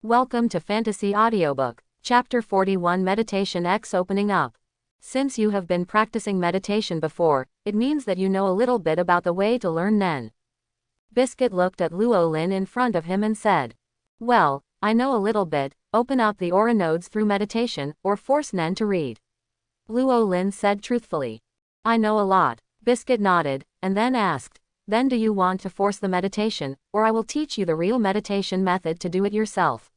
Welcome to Fantasy Audiobook, Chapter 41 Meditation X Opening Up. Since you have been practicing meditation before, it means that you know a little bit about the way to learn Nen. Biscuit looked at Luo Lin in front of him and said, "Well, I know a little bit. Open up the aura nodes through meditation, or force Nen to read." Luo Lin said truthfully, "I know a lot." Biscuit nodded, and then asked, "Then do you want to force the meditation, or I will teach you the real meditation method to do it yourself?"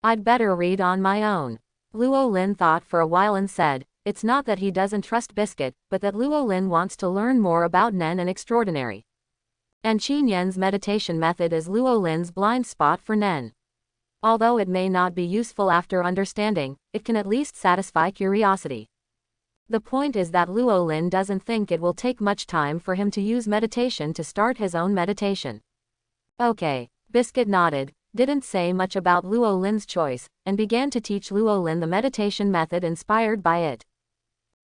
"I'd better read on my own." Luo Lin thought for a while and said, it's not that he doesn't trust Biscuit, but that Luo Lin wants to learn more about Nen and Extraordinary. And Qi Nian's meditation method is Luo Lin's blind spot for Nen. Although it may not be useful after understanding, it can at least satisfy curiosity. The point is that Luo Lin doesn't think it will take much time for him to use meditation to start his own meditation. Okay, Biscuit nodded, didn't say much about Luo Lin's choice, and began to teach Luo Lin the meditation method inspired by it.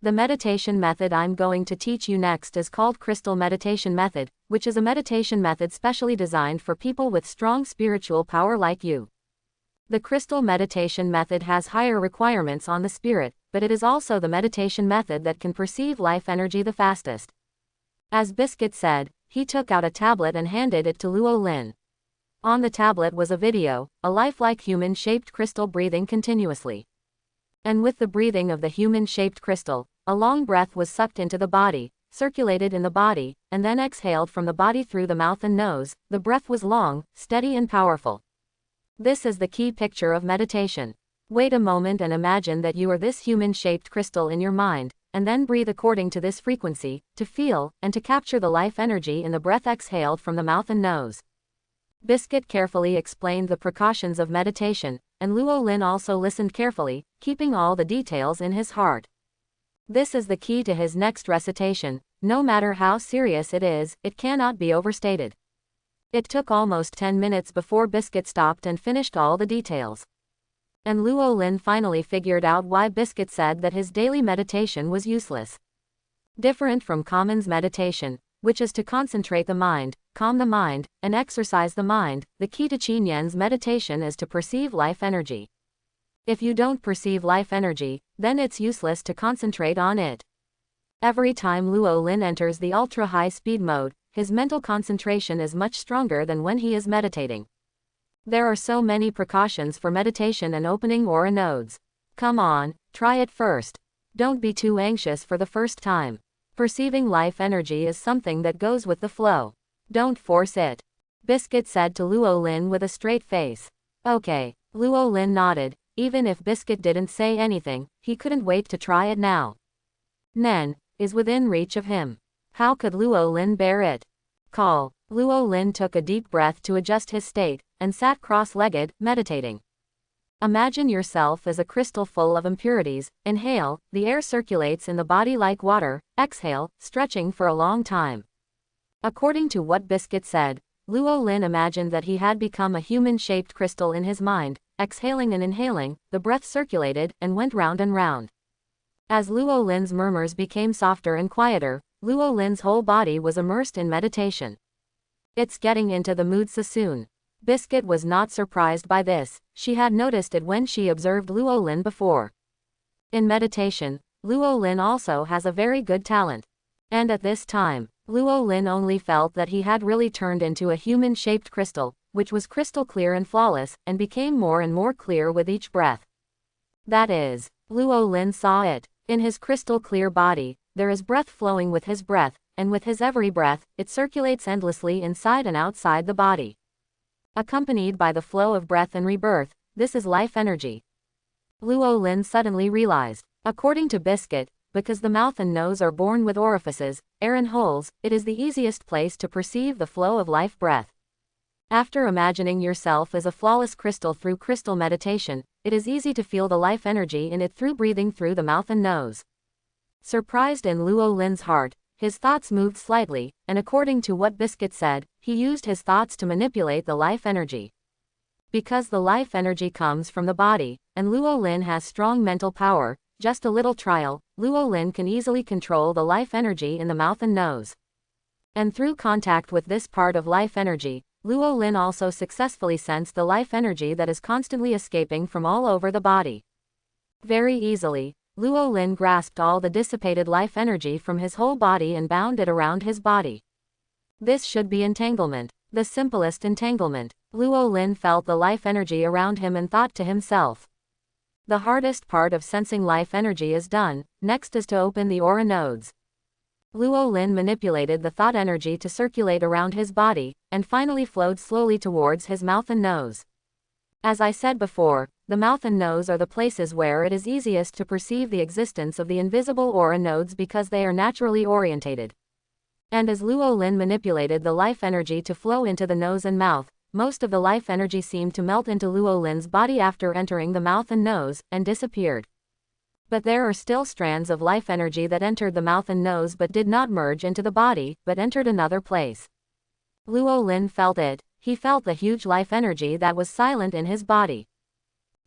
The meditation method I'm going to teach you next is called Crystal Meditation Method, which is a meditation method specially designed for people with strong spiritual power like you. The Crystal Meditation Method has higher requirements on the spirit, but it is also the meditation method that can perceive life energy the fastest. As Biscuit said, he took out a tablet and handed it to Luo Lin. On the tablet was a video, a lifelike human-shaped crystal breathing continuously. And with the breathing of the human-shaped crystal, a long breath was sucked into the body, circulated in the body, and then exhaled from the body through the mouth and nose. The breath was long, steady and powerful. This is the key picture of meditation. Wait a moment and imagine that you are this human-shaped crystal in your mind, and then breathe according to this frequency, to feel, and to capture the life energy in the breath exhaled from the mouth and nose. Biscuit carefully explained the precautions of meditation, and Luo Lin also listened carefully, keeping all the details in his heart. This is the key to his next recitation. No matter how serious it is, it cannot be overstated. It took almost 10 minutes before Biscuit stopped and finished all the details. And Luo Lin finally figured out why Biscuit said that his daily meditation was useless. Different from common's meditation, which is to concentrate the mind, calm the mind, and exercise the mind, the key to Qi Nian's meditation is to perceive life energy. If you don't perceive life energy, then it's useless to concentrate on it. Every time Luo Lin enters the ultra-high speed mode, his mental concentration is much stronger than when he is meditating. There are so many precautions for meditation and opening aura nodes. Come on, try it first. Don't be too anxious for the first time. Perceiving life energy is something that goes with the flow. Don't force it. Biscuit said to Luo Lin with a straight face. Okay, Luo Lin nodded. Even if Biscuit didn't say anything, he couldn't wait to try it now. Nen is within reach of him. How could Luo Lin bear it? Call. Luo Lin took a deep breath to adjust his state, and sat cross-legged, meditating. Imagine yourself as a crystal full of impurities. Inhale, the air circulates in the body like water. Exhale, stretching for a long time. According to what Biscuit said, Luo Lin imagined that he had become a human-shaped crystal in his mind. Exhaling and inhaling, the breath circulated, and went round and round. As Luo Lin's murmurs became softer and quieter, Luo Lin's whole body was immersed in meditation. It's getting into the mood soon. Biscuit was not surprised by this. She had noticed it when she observed Luo Lin before. In meditation, Luo Lin also has a very good talent. And at this time, Luo Lin only felt that he had really turned into a human-shaped crystal, which was crystal clear and flawless, and became more and more clear with each breath. That is, Luo Lin saw it. In his crystal clear body, there is breath flowing with his breath, and with his every breath, it circulates endlessly inside and outside the body. Accompanied by the flow of breath and rebirth, this is life energy. Luo Lin suddenly realized, according to Biscuit, because the mouth and nose are born with orifices, air and holes, it is the easiest place to perceive the flow of life breath. After imagining yourself as a flawless crystal through crystal meditation, it is easy to feel the life energy in it through breathing through the mouth and nose. Surprised in Luo Lin's heart, his thoughts moved slightly, and according to what Biscuit said, he used his thoughts to manipulate the life energy. Because the life energy comes from the body, and Luo Lin has strong mental power, just a little trial, Luo Lin can easily control the life energy in the mouth and nose. And through contact with this part of life energy, Luo Lin also successfully sensed the life energy that is constantly escaping from all over the body. Very easily, Luo Lin grasped all the dissipated life energy from his whole body and bound it around his body. This should be entanglement, the simplest entanglement. Luo Lin felt the life energy around him and thought to himself. The hardest part of sensing life energy is done, next is to open the aura nodes. Luo Lin manipulated the thought energy to circulate around his body, and finally flowed slowly towards his mouth and nose. As I said before, the mouth and nose are the places where it is easiest to perceive the existence of the invisible aura nodes because they are naturally orientated. And as Luo Lin manipulated the life energy to flow into the nose and mouth, most of the life energy seemed to melt into Luo Lin's body after entering the mouth and nose, and disappeared. But there are still strands of life energy that entered the mouth and nose but did not merge into the body, but entered another place. Luo Lin felt it, he felt the huge life energy that was silent in his body.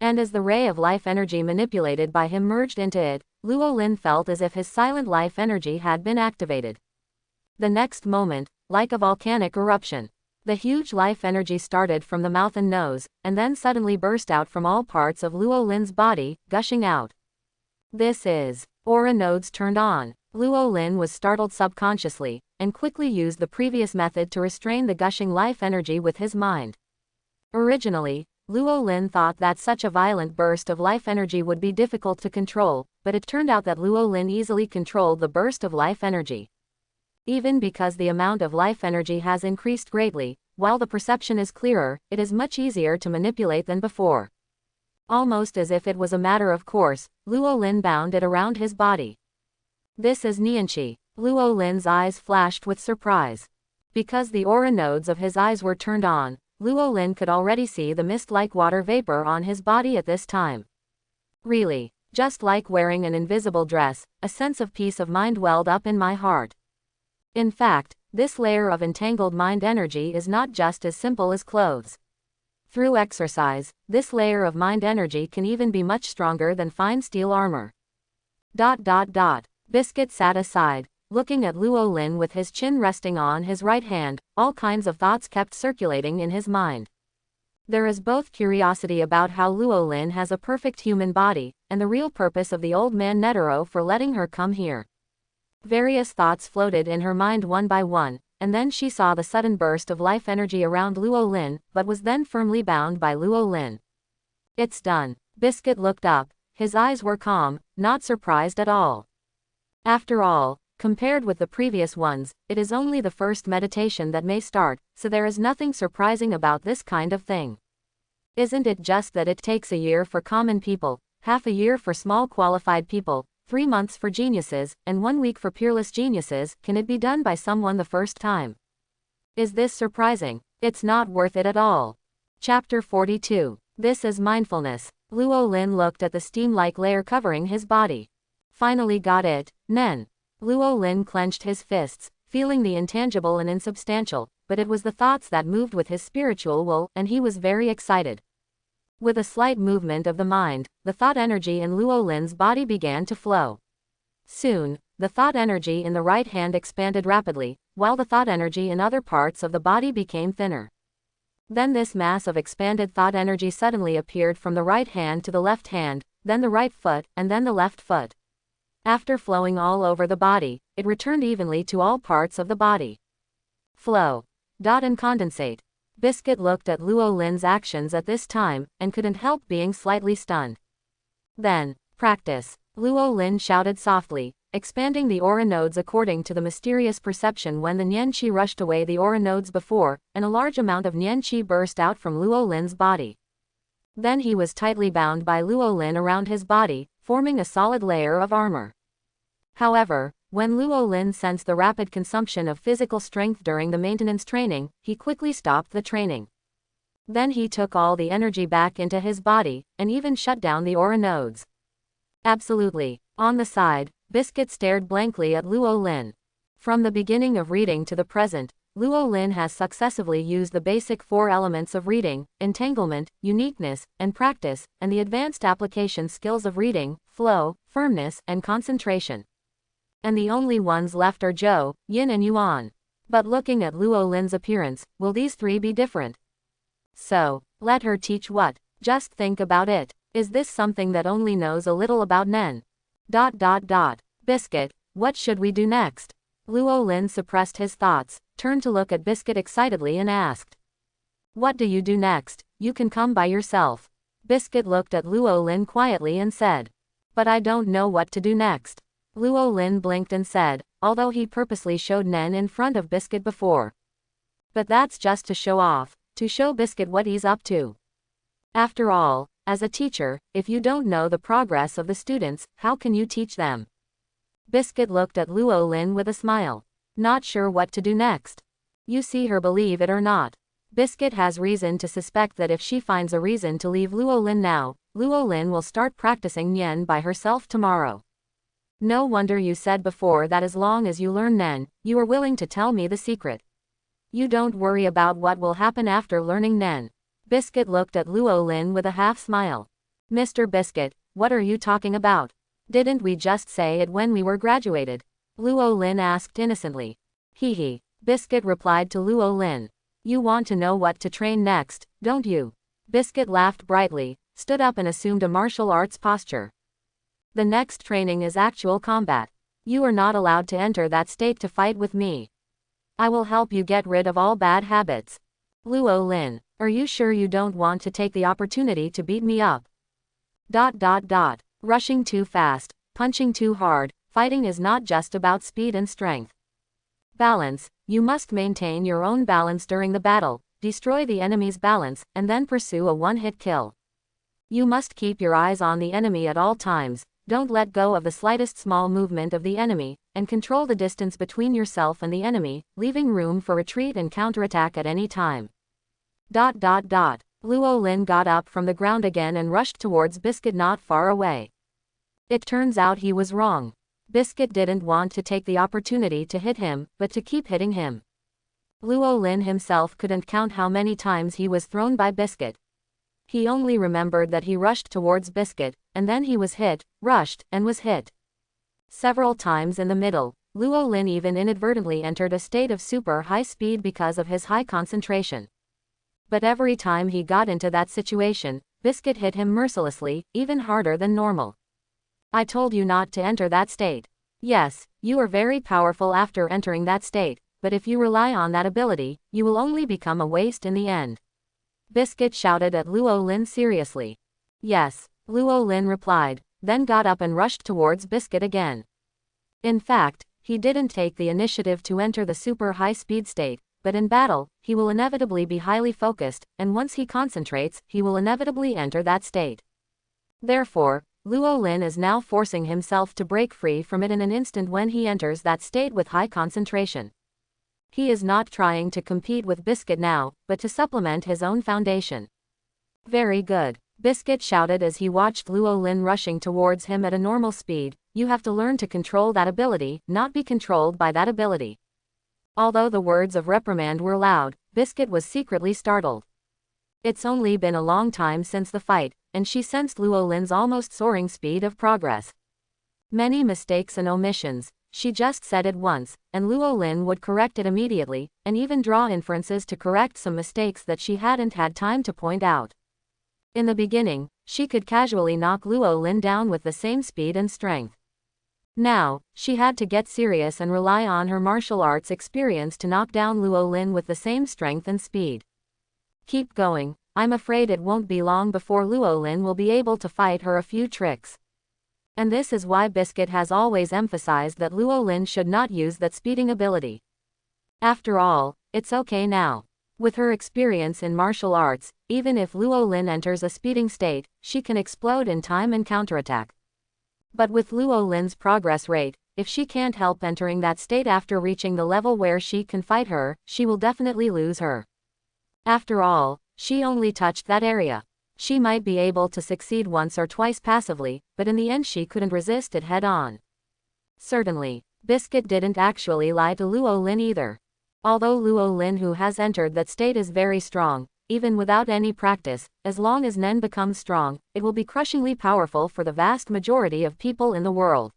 And as the ray of life energy manipulated by him merged into it, Luo Lin felt as if his silent life energy had been activated. The next moment, like a volcanic eruption, the huge life energy started from the mouth and nose, and then suddenly burst out from all parts of Luo Lin's body, gushing out. This is aura nodes turned on. Luo Lin was startled subconsciously, and quickly used the previous method to restrain the gushing life energy with his mind. Originally, Luo Lin thought that such a violent burst of life energy would be difficult to control, but it turned out that Luo Lin easily controlled the burst of life energy. Even because the amount of life energy has increased greatly, while the perception is clearer, it is much easier to manipulate than before. Almost as if it was a matter of course, Luo Lin bound it around his body. This is Nianqi. Luo Lin's eyes flashed with surprise. Because the aura nodes of his eyes were turned on, Luo Lin could already see the mist-like water vapor on his body at this time. Really, just like wearing an invisible dress, a sense of peace of mind welled up in my heart. In fact, this layer of entangled mind energy is not just as simple as clothes. Through exercise, this layer of mind energy can even be much stronger than fine steel armor. Biscuit sat aside, looking at Luo Lin with his chin resting on his right hand. All kinds of thoughts kept circulating in his mind. There is both curiosity about how Luo Lin has a perfect human body, and the real purpose of the old man Netero for letting her come here. Various thoughts floated in her mind one by one, and then she saw the sudden burst of life energy around Luo Lin, but was then firmly bound by Luo Lin. It's done. Biscuit looked up, his eyes were calm, not surprised at all. After all, compared with the previous ones, it is only the first meditation that may start, so there is nothing surprising about this kind of thing. Isn't it just that it takes a year for common people, half a year for small qualified people, 3 months for geniuses, and 1 week for peerless geniuses? Can it be done by someone the first time? Is this surprising? It's not worth it at all. Chapter 42. This is mindfulness. Luo Lin looked at the steam-like layer covering his body. Finally got it, Nen. Luo Lin clenched his fists, feeling the intangible and insubstantial, but it was the thoughts that moved with his spiritual will, and he was very excited. With a slight movement of the mind, the thought energy in Luo Lin's body began to flow. Soon, the thought energy in the right hand expanded rapidly, while the thought energy in other parts of the body became thinner. Then this mass of expanded thought energy suddenly appeared from the right hand to the left hand, then the right foot, and then the left foot. After flowing all over the body, it returned evenly to all parts of the body. Flow. And condensate. Biscuit looked at Luo Lin's actions at this time, and couldn't help being slightly stunned. Then, practice. Luo Lin shouted softly, expanding the aura nodes according to the mysterious perception. When the Nian Qi rushed away the aura nodes before, and a large amount of Nian Qi burst out from Luo Lin's body. Then he was tightly bound by Luo Lin around his body, forming a solid layer of armor. However, when Luo Lin sensed the rapid consumption of physical strength during the maintenance training, he quickly stopped the training. Then he took all the energy back into his body, and even shut down the aura nodes. Absolutely. On the side, Biscuit stared blankly at Luo Lin. From the beginning of reading to the present, Luo Lin has successively used the basic 4 elements of reading: entanglement, uniqueness, and practice, and the advanced application skills of reading, flow, firmness, and concentration. And the only ones left are Zhou, Yin and Yuan. But looking at Luo Lin's appearance, will these three be different? So, let her teach what? Just think about it. Is this something that only knows a little about Nen? ... Biscuit, what should we do next? Luo Lin suppressed his thoughts, turned to look at Biscuit excitedly and asked. What do you do next? You can come by yourself. Biscuit looked at Luo Lin quietly and said. But I don't know what to do next. Luo Lin blinked and said, although he purposely showed Nen in front of Biscuit before. But that's just to show off, to show Biscuit what he's up to. After all, as a teacher, if you don't know the progress of the students, how can you teach them? Biscuit looked at Luo Lin with a smile. Not sure what to do next. You see her, believe it or not. Biscuit has reason to suspect that if she finds a reason to leave Luo Lin now, Luo Lin will start practicing Nen by herself tomorrow. No wonder you said before that as long as you learn Nen, you are willing to tell me the secret. You don't worry about what will happen after learning Nen. Biscuit looked at Luo Lin with a half smile. Mr. Biscuit, what are you talking about? Didn't we just say it when we were graduated? Luo Lin asked innocently. Hee. Biscuit replied to Luo Lin. You want to know what to train next, don't you? Biscuit laughed brightly, stood up and assumed a martial arts posture. The next training is actual combat. You are not allowed to enter that state to fight with me. I will help you get rid of all bad habits. Luo Lin, are you sure you don't want to take the opportunity to beat me up? ... Rushing too fast, punching too hard, fighting is not just about speed and strength. Balance, you must maintain your own balance during the battle, destroy the enemy's balance, and then pursue a one-hit kill. You must keep your eyes on the enemy at all times, don't let go of the slightest small movement of the enemy, and control the distance between yourself and the enemy, leaving room for retreat and counterattack at any time. ... Luo Lin got up from the ground again and rushed towards Biscuit not far away. It turns out he was wrong. Biscuit didn't want to take the opportunity to hit him, but to keep hitting him. Luo Lin himself couldn't count how many times he was thrown by Biscuit. He only remembered that he rushed towards Biscuit, and then he was hit, rushed, and was hit. Several times in the middle, Luo Lin even inadvertently entered a state of super high speed because of his high concentration. But every time he got into that situation, Biscuit hit him mercilessly, even harder than normal. I told you not to enter that state. Yes, you are very powerful after entering that state, but if you rely on that ability, you will only become a waste in the end. Biscuit shouted at Luo Lin seriously. Yes, Luo Lin replied, then got up and rushed towards Biscuit again. In fact, he didn't take the initiative to enter the super high-speed state, but in battle, he will inevitably be highly focused, and once he concentrates, he will inevitably enter that state. Therefore, Luo Lin is now forcing himself to break free from it in an instant when he enters that state with high concentration. He is not trying to compete with Biscuit now, but to supplement his own foundation. Very good, Biscuit shouted as he watched Luo Lin rushing towards him at a normal speed. You have to learn to control that ability, not be controlled by that ability. Although the words of reprimand were loud, Biscuit was secretly startled. It's only been a long time since the fight, and she sensed Luo Lin's almost soaring speed of progress. Many mistakes and omissions, she just said it once, and Luo Lin would correct it immediately, and even draw inferences to correct some mistakes that she hadn't had time to point out. In the beginning, she could casually knock Luo Lin down with the same speed and strength. Now, she had to get serious and rely on her martial arts experience to knock down Luo Lin with the same strength and speed. Keep going, I'm afraid it won't be long before Luo Lin will be able to fight her a few tricks. And this is why Biscuit has always emphasized that Luo Lin should not use that speeding ability. After all, it's okay now. With her experience in martial arts, even if Luo Lin enters a speeding state, she can explode in time and counterattack. But with Luo Lin's progress rate, if she can't help entering that state after reaching the level where she can fight her, she will definitely lose her. After all, she only touched that area. She might be able to succeed once or twice passively, but in the end she couldn't resist it head-on. Certainly, Biscuit didn't actually lie to Luo Lin either. Although Luo Lin who has entered that state is very strong, even without any practice, as long as Nen becomes strong, it will be crushingly powerful for the vast majority of people in the world.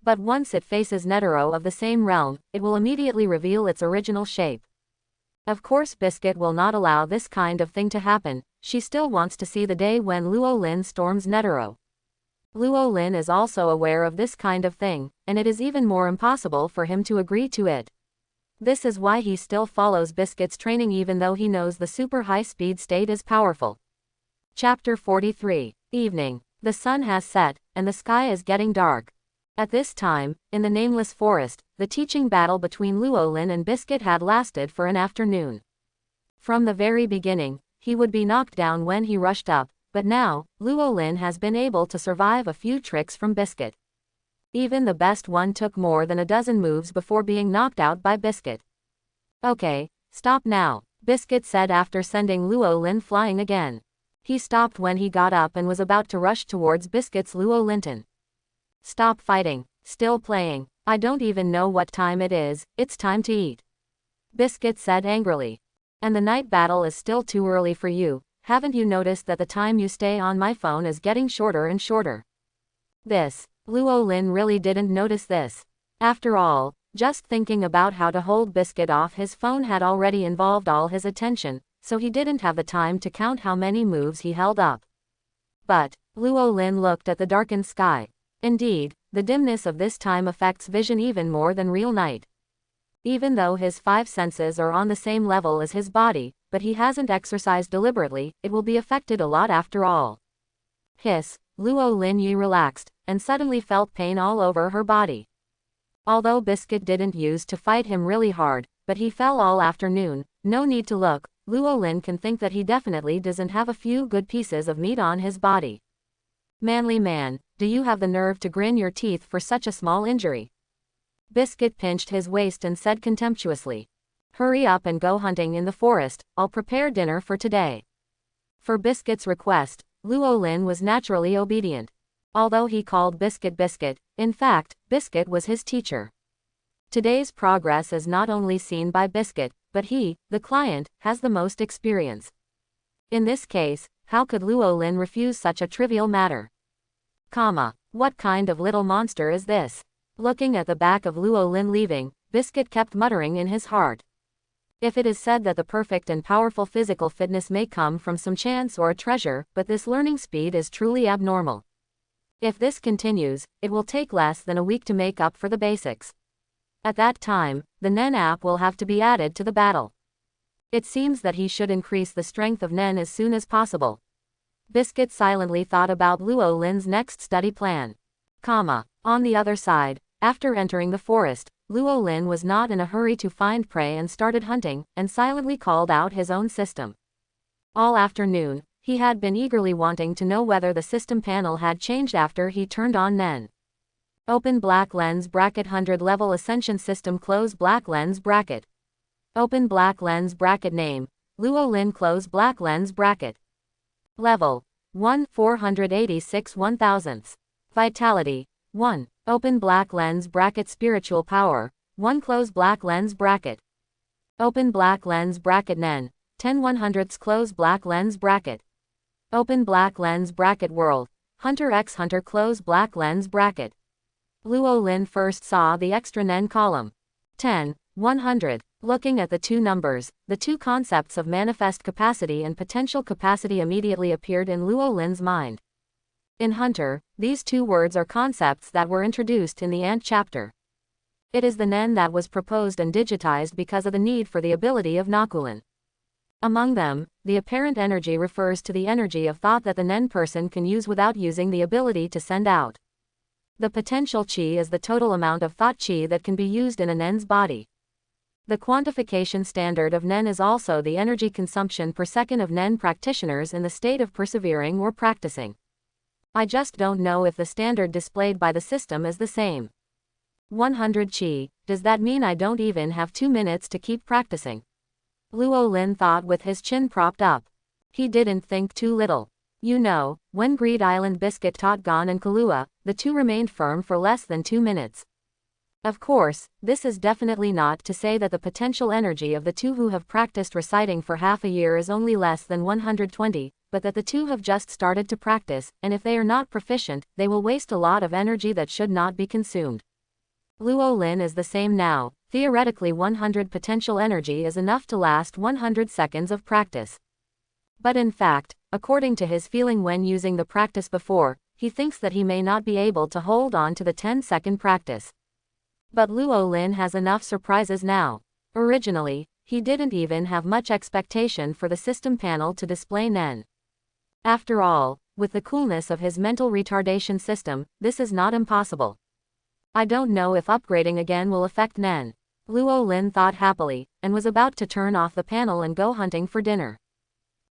But once it faces Netero of the same realm, it will immediately reveal its original shape. Of course Biscuit will not allow this kind of thing to happen. She still wants to see the day when Luo Lin storms Netero. Luo Lin is also aware of this kind of thing, and it is even more impossible for him to agree to it. This is why he still follows Biscuit's training even though he knows the super high-speed state is powerful. Chapter 43. Evening. The sun has set, and the sky is getting dark. At this time, in the nameless forest, the teaching battle between Luo Lin and Biscuit had lasted for an afternoon. From the very beginning, he would be knocked down when he rushed up, but now, Luo Lin has been able to survive a few tricks from Biscuit. Even the best one took more than a dozen moves before being knocked out by Biscuit. Okay, stop now, Biscuit said after sending Luo Lin flying again. He stopped when he got up and was about to rush towards Biscuit's Luo Linton. Stop fighting, still playing, I don't even know what time it is, it's time to eat. Biscuit said angrily. And the night battle is still too early for you, haven't you noticed that the time you stay on my phone is getting shorter and shorter? Luo Lin really didn't notice this. After all, just thinking about how to hold Biscuit off his phone had already involved all his attention, so he didn't have the time to count how many moves he held up. But, Luo Lin looked at the darkened sky. Indeed, the dimness of this time affects vision even more than real night. Even though his 5 senses are on the same level as his body, but he hasn't exercised deliberately, it will be affected a lot after all. Luo Lin Yi relaxed, and suddenly felt pain all over her body. Although Biscuit didn't use to fight him really hard, but he fell all afternoon, no need to look, Luo Lin can think that he definitely doesn't have a few good pieces of meat on his body. Manly man, do you have the nerve to grin your teeth for such a small injury? Biscuit pinched his waist and said contemptuously. Hurry up and go hunting in the forest, I'll prepare dinner for today. For Biscuit's request, Luo Lin was naturally obedient. Although he called Biscuit Biscuit, in fact, Biscuit was his teacher. Today's progress is not only seen by Biscuit, but he, the client, has the most experience. In this case, how could Luo Lin refuse such a trivial matter? What kind of little monster is this? Looking at the back of Luo Lin leaving, Biscuit kept muttering in his heart. If it is said that the perfect and powerful physical fitness may come from some chance or a treasure, but this learning speed is truly abnormal. If this continues, it will take less than a week to make up for the basics. At that time, the Nen app will have to be added to the battle. It seems that he should increase the strength of Nen as soon as possible. Biscuit silently thought about Luo Lin's next study plan. On the other side, after entering the forest, Luo Lin was not in a hurry to find prey and started hunting, and silently called out his own system. All afternoon, he had been eagerly wanting to know whether the system panel had changed after he turned on Nen. Open black lens bracket 100 level ascension system close black lens bracket. Open black lens bracket name, Luo Lin close black lens bracket. Level 1 486 1,000ths. Vitality 1. Open black lens bracket spiritual power 1 close black lens bracket. Open black lens bracket Nen 10 100ths close black lens bracket. Open black lens bracket world Hunter x Hunter close black lens bracket. Luo Lin first saw the extra Nen column 10 100. Looking at the two numbers, the two concepts of manifest capacity and potential capacity immediately appeared in Luo Lin's mind. In Hunter, these two words are concepts that were introduced in the Ant chapter. It is the Nen that was proposed and digitized because of the need for the ability of Nakulin. Among them, the apparent energy refers to the energy of thought that the Nen person can use without using the ability to send out. The potential chi is the total amount of thought chi that can be used in a Nen's body. The quantification standard of Nen is also the energy consumption per second of Nen practitioners in the state of persevering or practicing. I just don't know if the standard displayed by the system is the same. 100 chi, does that mean I don't even have 2 minutes to keep practicing? Luo Lin thought with his chin propped up. He didn't think too little. You know, when Greed Island Biscuit taught Gon and Kahlua, the two remained firm for less than 2 minutes. Of course, this is definitely not to say that the potential energy of the two who have practiced reciting for half a year is only less than 120, but that the two have just started to practice, and if they are not proficient, they will waste a lot of energy that should not be consumed. Luo Lin is the same now. Theoretically 100 potential energy is enough to last 100 seconds of practice. But in fact, according to his feeling when using the practice before, he thinks that he may not be able to hold on to the 10-second practice. But Luo Lin has enough surprises now. Originally, he didn't even have much expectation for the system panel to display Nen. After all, with the coolness of his mental retardation system, this is not impossible. I don't know if upgrading again will affect Nen. Luo Lin thought happily, and was about to turn off the panel and go hunting for dinner.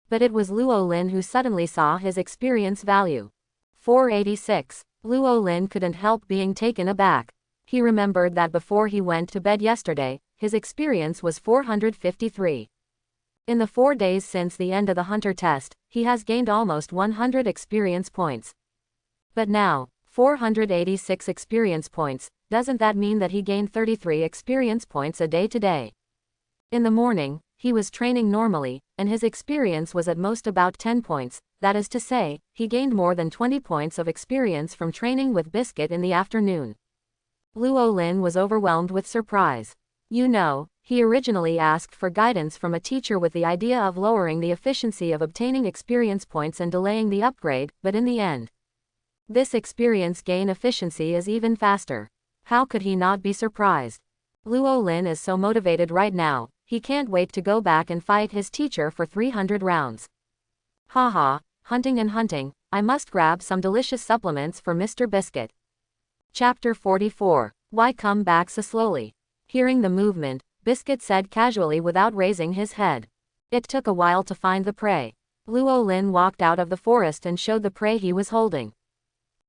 But it was Luo Lin who suddenly saw his experience value. 486. Luo Lin couldn't help being taken aback. He remembered that before he went to bed yesterday, his experience was 453. In the 4 days since the end of the hunter test, he has gained almost 100 experience points. But now, 486 experience points, doesn't that mean that he gained 33 experience points a day today? In the morning, he was training normally, and his experience was at most about 10 points, that is to say, he gained more than 20 points of experience from training with Biscuit in the afternoon. Luo Lin was overwhelmed with surprise. You know, he originally asked for guidance from a teacher with the idea of lowering the efficiency of obtaining experience points and delaying the upgrade, but in the end, this experience gain efficiency is even faster. How could he not be surprised? Luo Lin is so motivated right now, he can't wait to go back and fight his teacher for 300 rounds. Haha, hunting and hunting, I must grab some delicious supplements for Mr. Biscuit. Chapter 44. Why come back so slowly? Hearing the movement, Biscuit said casually without raising his head. It took a while to find the prey. Luo Lin walked out of the forest and showed the prey he was holding.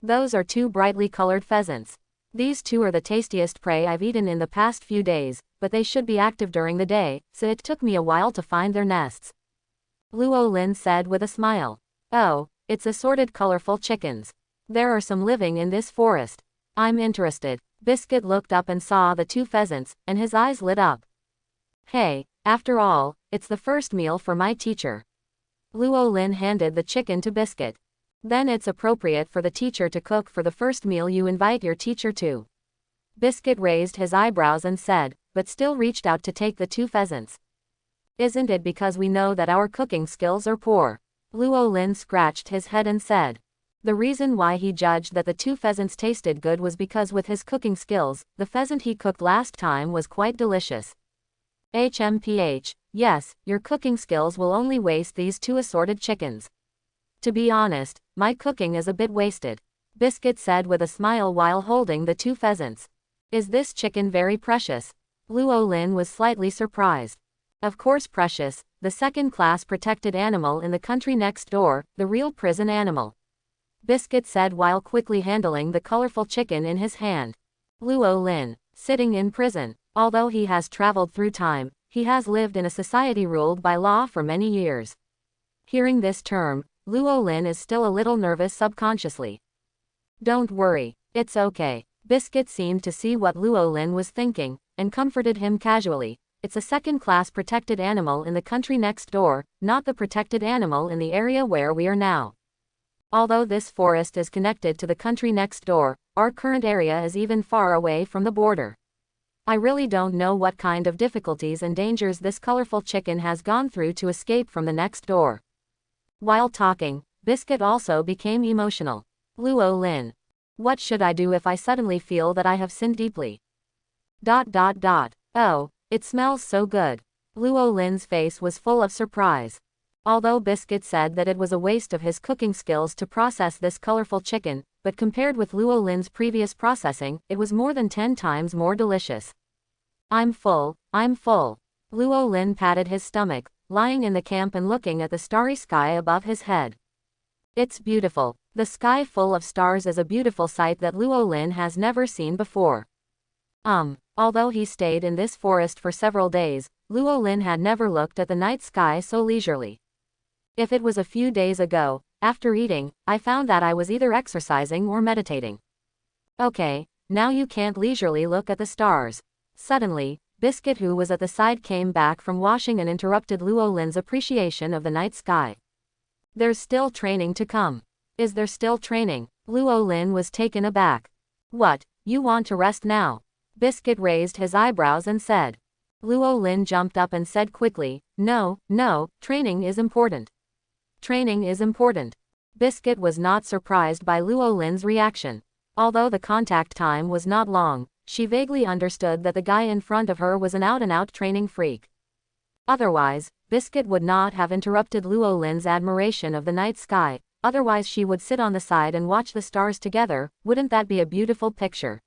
Those are 2 brightly colored pheasants. These 2 are the tastiest prey I've eaten in the past few days, but they should be active during the day, so it took me a while to find their nests. Luo Lin said with a smile. Oh, it's assorted colorful chickens. There are some living in this forest. I'm interested. Biscuit looked up and saw the 2 pheasants, and his eyes lit up. Hey, after all, it's the first meal for my teacher. Luo Lin handed the chicken to Biscuit. Then it's appropriate for the teacher to cook for the first meal you invite your teacher to. Biscuit raised his eyebrows and said, but still reached out to take the 2 pheasants. Isn't it because we know that our cooking skills are poor? Luo Lin scratched his head and said. The reason why he judged that the 2 pheasants tasted good was because with his cooking skills, the pheasant he cooked last time was quite delicious. HMPH, yes, your cooking skills will only waste these 2 assorted chickens. To be honest, my cooking is a bit wasted, Biscuit said with a smile while holding the 2 pheasants. Is this chicken very precious? Luo Lin was slightly surprised. Of course precious, the second-class protected animal in the country next door, the real prison animal. Biscuit said while quickly handling the colorful chicken in his hand. Luo Lin, sitting in prison. Although he has traveled through time, he has lived in a society ruled by law for many years. Hearing this term, Luo Lin is still a little nervous subconsciously. Don't worry, it's okay. Biscuit seemed to see what Luo Lin was thinking, and comforted him casually. It's a second-class protected animal in the country next door, not the protected animal in the area where we are now. Although this forest is connected to the country next door, our current area is even far away from the border. I really don't know what kind of difficulties and dangers this colorful chicken has gone through to escape from the next door. While talking, Biscuit also became emotional. Luo Lin. What should I do if I suddenly feel that I have sinned deeply? ... Oh, it smells so good. Luo Lin's face was full of surprise. Although Biscuit said that it was a waste of his cooking skills to process this colorful chicken, but compared with Luo Lin's previous processing, it was more than 10 times more delicious. I'm full, I'm full. Luo Lin patted his stomach, lying in the camp and looking at the starry sky above his head. It's beautiful. The sky full of stars is a beautiful sight that Luo Lin has never seen before. Although he stayed in this forest for several days, Luo Lin had never looked at the night sky so leisurely. If it was a few days ago, after eating, I found that I was either exercising or meditating. Okay, now you can't leisurely look at the stars. Suddenly, Biscuit, who was at the side, came back from washing and interrupted Luo Lin's appreciation of the night sky. There's still training to come. Is there still training? Luo Lin was taken aback. What, you want to rest now? Biscuit raised his eyebrows and said. Luo Lin jumped up and said quickly, no, training is important. Training is important. Biscuit was not surprised by Luo Lin's reaction. Although the contact time was not long, she vaguely understood that the guy in front of her was an out-and-out training freak. Otherwise, Biscuit would not have interrupted Luo Lin's admiration of the night sky, otherwise she would sit on the side and watch the stars together. Wouldn't that be a beautiful picture?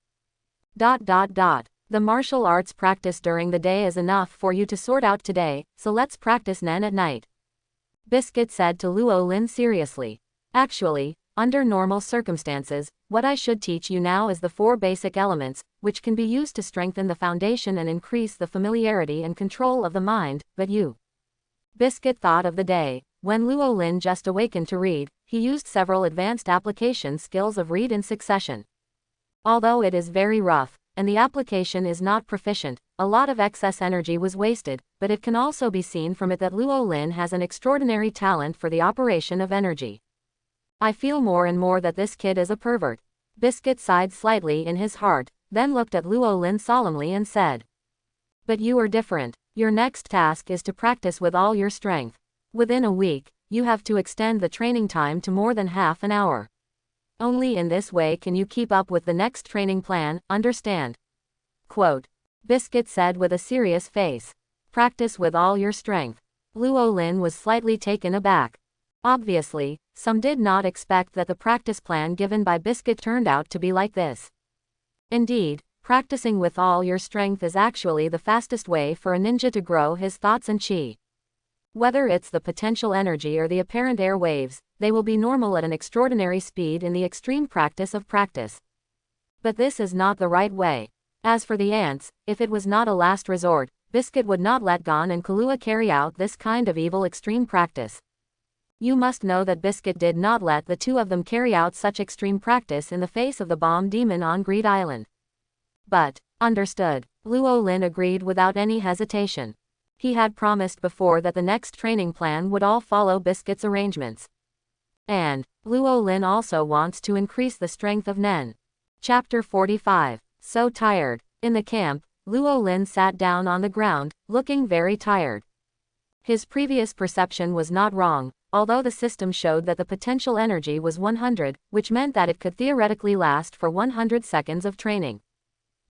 The martial arts practice during the day is enough for you to sort out today, so let's practice Nen at night. Biscuit said to Luo Lin seriously. Actually, under normal circumstances, what I should teach you now is the 4 basic elements, which can be used to strengthen the foundation and increase the familiarity and control of the mind, but you. Biscuit thought of the day when Luo Lin just awakened to read. He used several advanced application skills of read in succession. Although it is very rough, and the application is not proficient, a lot of excess energy was wasted, but it can also be seen from it that Luo Lin has an extraordinary talent for the operation of energy. I feel more and more that this kid is a pervert. Biscuit sighed slightly in his heart, then looked at Luo Lin solemnly and said. But you are different. Your next task is to practice with all your strength. Within a week, you have to extend the training time to more than half an hour. Only in this way can you keep up with the next training plan, understand? Quote. Biscuit said with a serious face. Practice with all your strength. Luo Lin was slightly taken aback. Obviously, some did not expect that the practice plan given by Biscuit turned out to be like this. Indeed, practicing with all your strength is actually the fastest way for a ninja to grow his thoughts and chi. Whether it's the potential energy or the apparent air waves, they will be normal at an extraordinary speed in the extreme practice of practice. But this is not the right way. As for the ants, if it was not a last resort, Biscuit would not let Gon and Kahlua carry out this kind of evil extreme practice. You must know that Biscuit did not let the 2 of them carry out such extreme practice in the face of the bomb demon on Greed Island. But, understood. Luo Lin agreed without any hesitation. He had promised before that the next training plan would all follow Biscuit's arrangements. And, Luo Lin also wants to increase the strength of Nen. Chapter 45. So tired. In the camp, Luo Lin sat down on the ground, looking very tired. His previous perception was not wrong, although the system showed that the potential energy was 100, which meant that it could theoretically last for 100 seconds of training.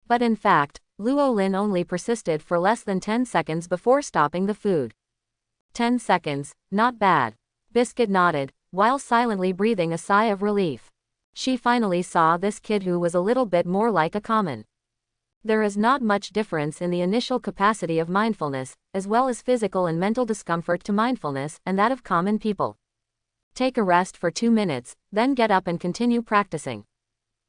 But in fact, Luo Lin only persisted for less than 10 seconds before stopping the food. 10 seconds, not bad. Biscuit nodded, while silently breathing a sigh of relief. She finally saw this kid who was a little bit more like a common. There is not much difference in the initial capacity of mindfulness, as well as physical and mental discomfort to mindfulness and that of common people. Take a rest for 2 minutes, then get up and continue practicing.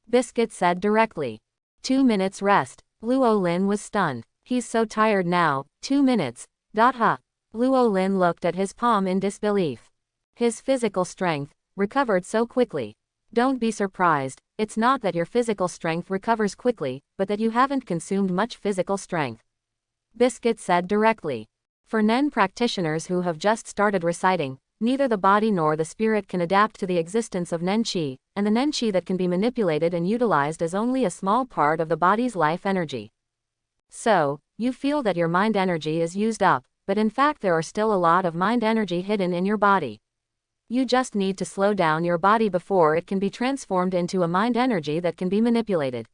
Biscuit said directly. 2 minutes rest. Luo Lin was stunned. He's so tired now. 2 minutes. Luo Lin looked at his palm in disbelief. His physical strength recovered so quickly. Don't be surprised, it's not that your physical strength recovers quickly, but that you haven't consumed much physical strength. Biscuit said directly. For Nen practitioners who have just started reciting, neither the body nor the spirit can adapt to the existence of Nen Qi, and the Nen Qi that can be manipulated and utilized is only a small part of the body's life energy. So, you feel that your mind energy is used up, but in fact there are still a lot of mind energy hidden in your body. You just need to slow down your body before it can be transformed into a mind energy that can be manipulated.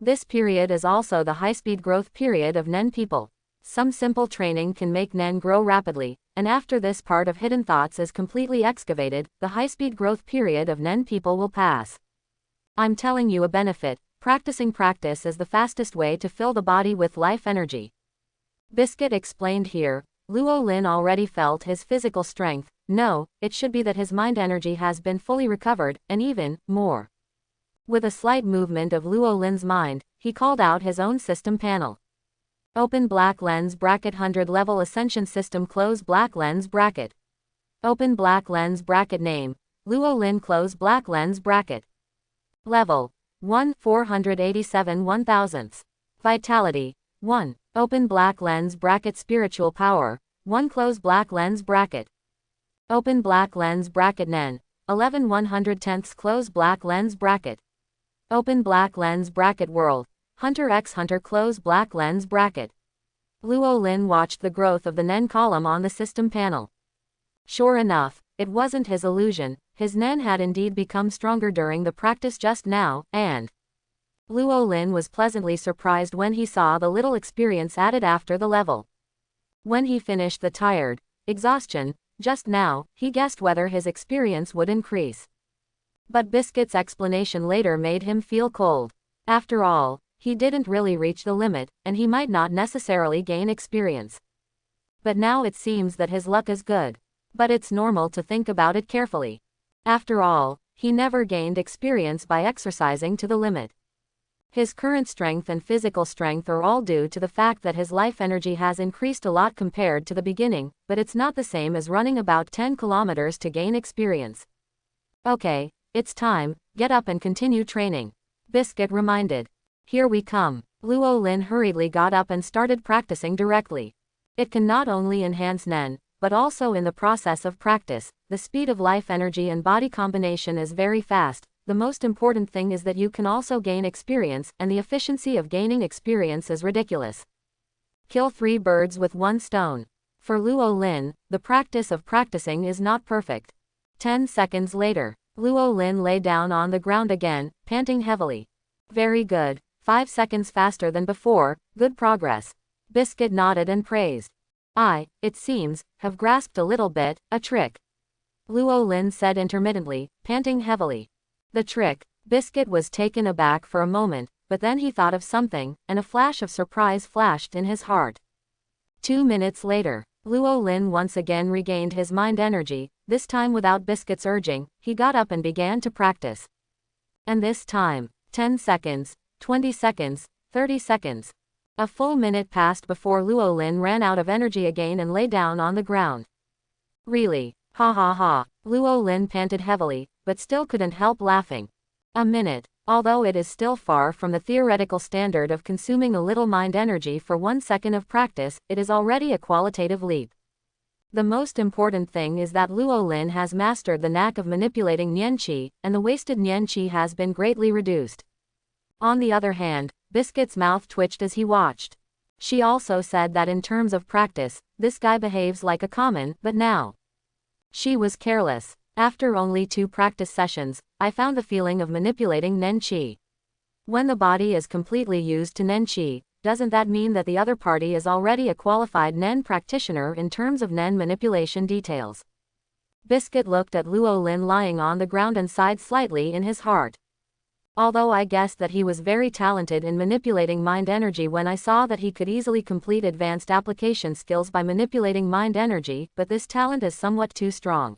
This period is also the high-speed growth period of Nen people. Some simple training can make Nen grow rapidly, and after this part of hidden thoughts is completely excavated, the high-speed growth period of Nen people will pass. I'm telling you a benefit. Practicing practice is the fastest way to fill the body with life energy. Biscuit explained here. Luo Lin already felt his physical strength. No, it should be that his mind energy has been fully recovered, and even more. With a slight movement of Luo Lin's mind, he called out his own system panel. Open black lens bracket 100 level ascension system close black lens bracket. Open black lens bracket name. Luo Lin close black lens bracket. Level 1 487 1000ths. Vitality 1. Open black lens bracket spiritual power 1 close black lens bracket. Open black lens bracket Nen 11 110ths close black lens bracket. Open black lens bracket world Hunter x Hunter close black lens bracket. Luo Lin watched the growth of the Nen column on the system panel. Sure enough, it wasn't his illusion, his Nen had indeed become stronger during the practice just now, and Luo Lin was pleasantly surprised when he saw the little experience added after the level. When he finished the tired exhaustion just now, he guessed whether his experience would increase. But Biscuit's explanation later made him feel cold. After all, he didn't really reach the limit, and he might not necessarily gain experience. But now it seems that his luck is good. But it's normal to think about it carefully. After all, he never gained experience by exercising to the limit. His current strength and physical strength are all due to the fact that his life energy has increased a lot compared to the beginning, but it's not the same as running about 10 kilometers to gain experience. Okay, it's time, get up and continue training, Biscuit reminded. Here we come. Luo Lin hurriedly got up and started practicing directly. It can not only enhance Nen, but also in the process of practice, the speed of life energy and body combination is very fast. The most important thing is that you can also gain experience, and the efficiency of gaining experience is ridiculous. Kill 3 birds with 1 stone. For Luo Lin, the practice of practicing is not perfect. 10 seconds later, Luo Lin lay down on the ground again, panting heavily. Very good. 5 seconds faster than before, good progress. Biscuit nodded and praised. It seems, have grasped a little bit, a trick. Luo Lin said intermittently, panting heavily. The trick. Biscuit was taken aback for a moment, but then he thought of something, and a flash of surprise flashed in his heart. 2 minutes later, Luo Lin once again regained his mind energy, this time without Biscuit's urging, he got up and began to practice. And this time, 10 seconds, 20 seconds, 30 seconds. A full minute passed before Luo Lin ran out of energy again and lay down on the ground. Really? Ha ha ha. Luo Lin panted heavily, but still couldn't help laughing. A minute. Although it is still far from the theoretical standard of consuming a little mind energy for 1 second of practice, it is already a qualitative leap. The most important thing is that Luo Lin has mastered the knack of manipulating Nian Qi, and the wasted Nian Qi has been greatly reduced. On the other hand, Biscuit's mouth twitched as he watched. She also said that in terms of practice, this guy behaves like a common, but now. She was careless. After only 2 practice sessions, I found the feeling of manipulating Nen Qi. When the body is completely used to Nen Qi, doesn't that mean that the other party is already a qualified Nen practitioner in terms of Nen manipulation details? Biscuit looked at Luo Lin lying on the ground and sighed slightly in his heart. Although I guessed that he was very talented in manipulating mind energy when I saw that he could easily complete advanced application skills by manipulating mind energy, but this talent is somewhat too strong.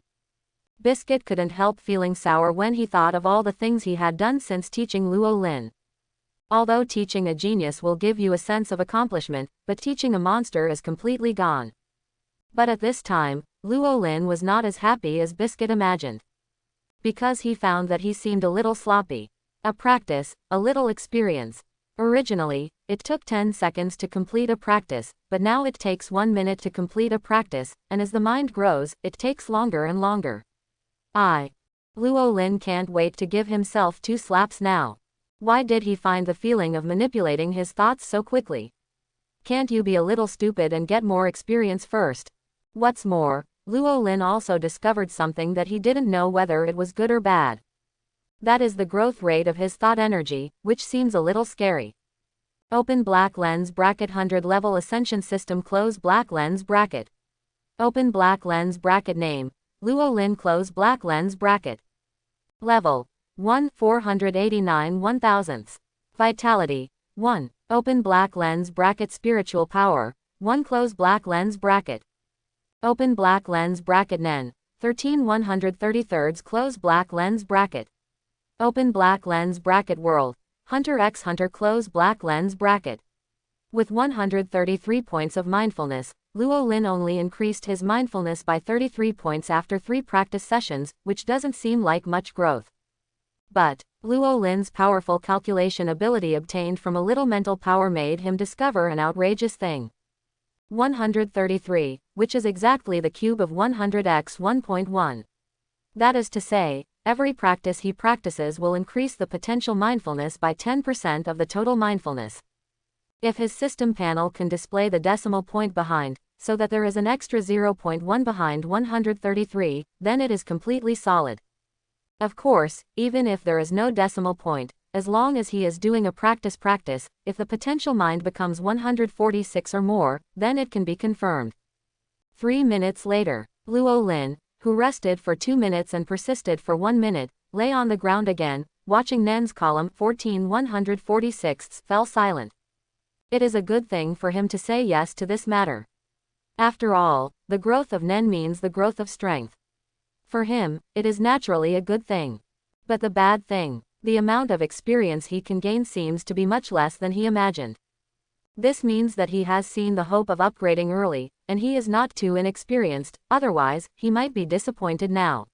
Biscuit couldn't help feeling sour when he thought of all the things he had done since teaching Luo Lin. Although teaching a genius will give you a sense of accomplishment, but teaching a monster is completely gone. But at this time, Luo Lin was not as happy as Biscuit imagined. Because he found that he seemed a little sloppy. A practice, a little experience. Originally, it took 10 seconds to complete a practice, but now it takes 1 minute to complete a practice, and as the mind grows, it takes longer and longer. Luo Lin can't wait to give himself 2 slaps now. Why did he find the feeling of manipulating his thoughts so quickly? Can't you be a little stupid and get more experience first? What's more, Luo Lin also discovered something that he didn't know whether it was good or bad. That is the growth rate of his thought energy, which seems a little scary. Open black lens bracket 100 level ascension system close black lens bracket. Open black lens bracket name, Luo Lin close black lens bracket. Level 1 489 1/1000. Vitality 1. Open black lens bracket spiritual power 1 close black lens bracket. Open black lens bracket Nen 13 133 close black lens bracket. Open black lens bracket world, Hunter x Hunter close black lens bracket. With 133 points of mindfulness, Luo Lin only increased his mindfulness by 33 points after 3 practice sessions, which doesn't seem like much growth. But, Luo Lin's powerful calculation ability obtained from a little mental power made him discover an outrageous thing. 133, which is exactly the cube of 100x 1.1. That is to say, every practice he practices will increase the potential mindfulness by 10% of the total mindfulness. If his system panel can display the decimal point behind, so that there is an extra 0.1 behind 133, then it is completely solid. Of course, even if there is no decimal point, as long as he is doing a practice, if the potential mind becomes 146 or more, then it can be confirmed. 3 minutes later, Luo Lin, who rested for 2 minutes and persisted for 1 minute, lay on the ground again, watching Nen's column 14/146 fell silent. It is a good thing for him to say yes to this matter. After all, the growth of Nen means the growth of strength. For him, it is naturally a good thing. But the bad thing, the amount of experience he can gain seems to be much less than he imagined. This means that he has seen the hope of upgrading early, and he is not too inexperienced, otherwise, he might be disappointed now.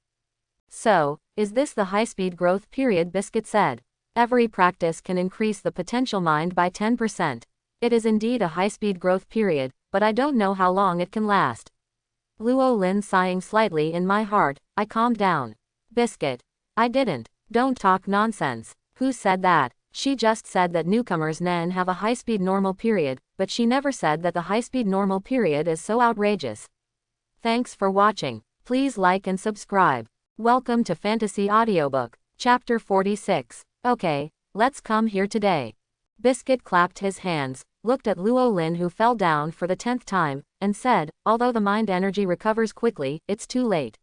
So, is this the high-speed growth period? Biscuit said. Every practice can increase the potential mind by 10%. It is indeed a high-speed growth period, but I don't know how long it can last. Luo Lin sighing slightly. In my heart, I calmed down. Biscuit. I didn't. Don't talk nonsense. Who said that? She just said that newcomers Nen have a high-speed normal period, but she never said that the high-speed normal period is so outrageous. Thanks for watching. Please like and subscribe. Welcome to Fantasy Audiobook, Chapter 46. Okay, let's come here today. Biscuit clapped his hands, looked at Luo Lin who fell down for the 10th time, and said, although the mind energy recovers quickly, it's too late.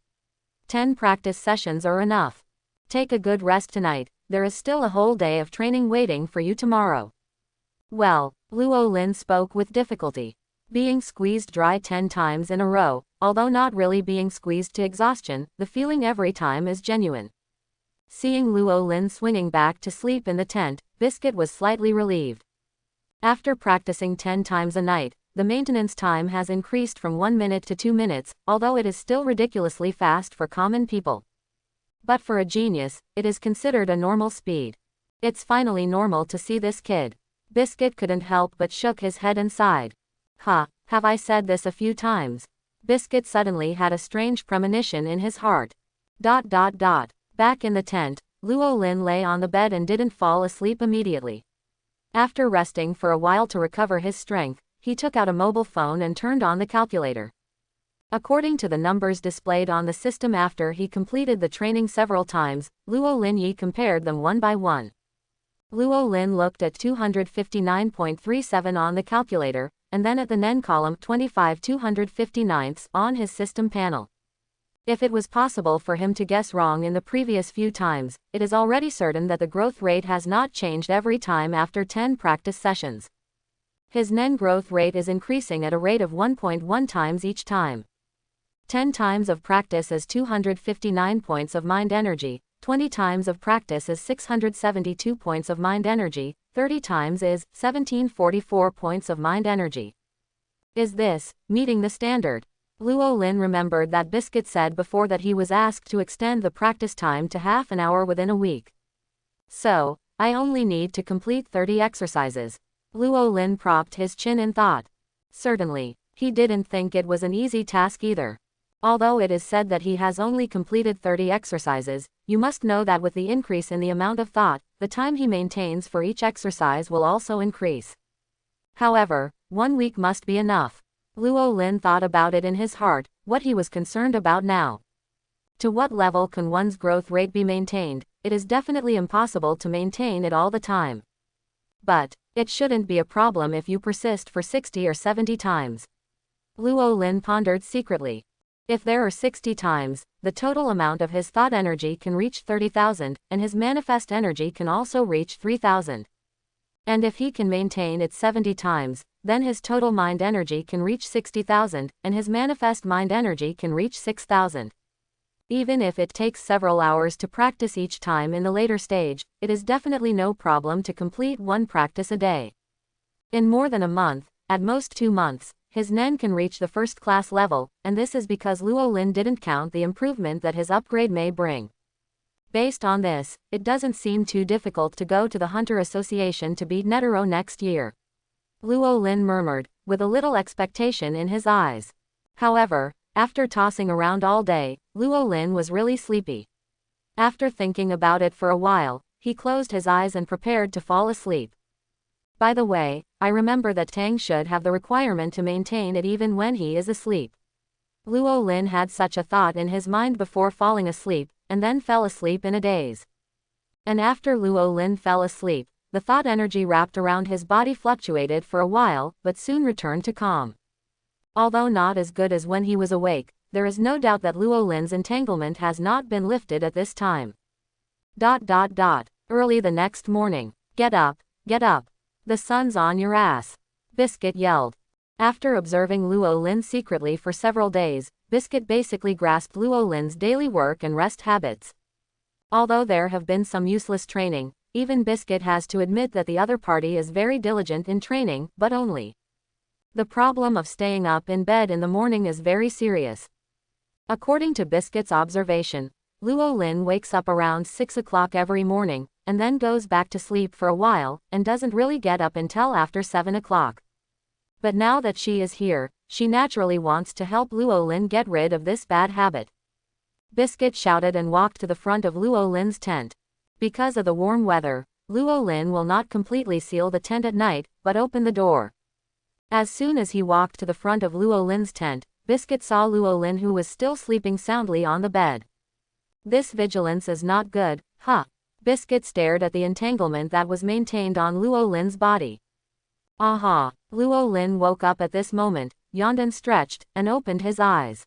10 practice sessions are enough. Take a good rest tonight, there is still a whole day of training waiting for you tomorrow. Well, Luo Lin spoke with difficulty. Being squeezed dry 10 times in a row, although not really being squeezed to exhaustion, the feeling every time is genuine. Seeing Luo Lin swinging back to sleep in the tent, Biscuit was slightly relieved. After practicing 10 times a night, the maintenance time has increased from 1 minute to 2 minutes, although it is still ridiculously fast for common people. But for a genius, it is considered a normal speed. It's finally normal to see this kid. Biscuit couldn't help but shook his head and sighed. Have I said this a few times? Biscuit suddenly had a strange premonition in his heart. Back in the tent, Luo Lin lay on the bed and didn't fall asleep immediately. After resting for a while to recover his strength, he took out a mobile phone and turned on the calculator. According to the numbers displayed on the system after he completed the training several times, Luo Lin Yi compared them one by one. Luo Lin looked at 259.37 on the calculator, and then at the Nen column 25/259 on his system panel. If it was possible for him to guess wrong in the previous few times, it is already certain that the growth rate has not changed every time after 10 practice sessions. His Nen growth rate is increasing at a rate of 1.1 times each time. 10 times of practice is 259 points of mind energy, 20 times of practice is 672 points of mind energy, 30 times is 1744 points of mind energy. Is this meeting the standard? Luo Lin remembered that Biscuit said before that he was asked to extend the practice time to half an hour within a week. So, I only need to complete 30 exercises. Luo Lin propped his chin in thought. Certainly, he didn't think it was an easy task either. Although it is said that he has only completed 30 exercises, you must know that with the increase in the amount of thought, the time he maintains for each exercise will also increase. However, 1 week must be enough. Luo Lin thought about it in his heart, what he was concerned about now. To what level can one's growth rate be maintained? It is definitely impossible to maintain it all the time. But it shouldn't be a problem if you persist for 60 or 70 times. Luo Lin pondered secretly. If there are 60 times, the total amount of his thought energy can reach 30,000, and his manifest energy can also reach 3,000. And if he can maintain it 70 times, then his total mind energy can reach 60,000, and his manifest mind energy can reach 6,000. Even if it takes several hours to practice each time in the later stage, it is definitely no problem to complete 1 practice a day. In more than a month, at most 2 months, his Nen can reach the first-class level, and this is because Luo Lin didn't count the improvement that his upgrade may bring. Based on this, it doesn't seem too difficult to go to the Hunter Association to beat Netero next year. Luo Lin murmured, with a little expectation in his eyes. However, after tossing around all day, Luo Lin was really sleepy. After thinking about it for a while, he closed his eyes and prepared to fall asleep. By the way, I remember that Tang should have the requirement to maintain it even when he is asleep. Luo Lin had such a thought in his mind before falling asleep, and then fell asleep in a daze. And after Luo Lin fell asleep, the thought energy wrapped around his body fluctuated for a while, but soon returned to calm. Although not as good as when he was awake, there is no doubt that Luo Lin's entanglement has not been lifted at this time. Early the next morning. Get up, get up. The sun's on your ass. Biscuit yelled. After observing Luo Lin secretly for several days, Biscuit basically grasped Luo Lin's daily work and rest habits. Although there have been some useless training, even Biscuit has to admit that the other party is very diligent in training, but only. The problem of staying up in bed in the morning is very serious. According to Biscuit's observation, Luo Lin wakes up around 6 o'clock every morning, and then goes back to sleep for a while, and doesn't really get up until after 7 o'clock. But now that she is here, she naturally wants to help Luo Lin get rid of this bad habit. Biscuit shouted and walked to the front of Luo Lin's tent. Because of the warm weather, Luo Lin will not completely seal the tent at night, but open the door. As soon as he walked to the front of Luo Lin's tent, Biscuit saw Luo Lin, who was still sleeping soundly on the bed. This vigilance is not good, huh? Biscuit stared at the entanglement that was maintained on Luo Lin's body. Aha! Luo Lin woke up at this moment, yawned and stretched, and opened his eyes.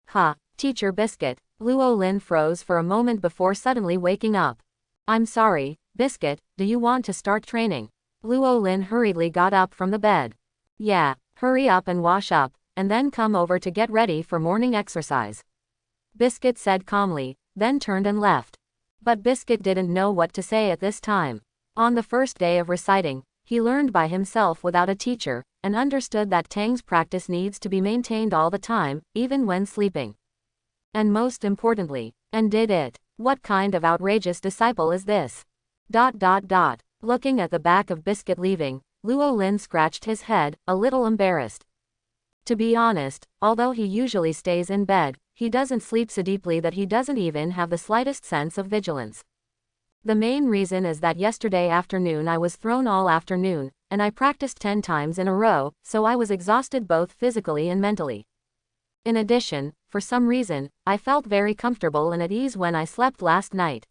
Ha! Teacher Biscuit. Luo Lin froze for a moment before suddenly waking up. I'm sorry, Biscuit, do you want to start training? Luo Lin hurriedly got up from the bed. Yeah, hurry up and wash up, and then come over to get ready for morning exercise. Biscuit said calmly, then turned and left. But Biscuit didn't know what to say at this time. On the first day of reciting, he learned by himself without a teacher, and understood that Tang's practice needs to be maintained all the time, even when sleeping. And most importantly, and did it. What kind of outrageous disciple is this? Looking at the back of Biscuit leaving, Luo Lin scratched his head, a little embarrassed. To be honest, although he usually stays in bed, he doesn't sleep so deeply that he doesn't even have the slightest sense of vigilance. The main reason is that yesterday afternoon I was thrown all afternoon, and I practiced 10 times in a row, so I was exhausted both physically and mentally. In addition, for some reason, I felt very comfortable and at ease when I slept last night.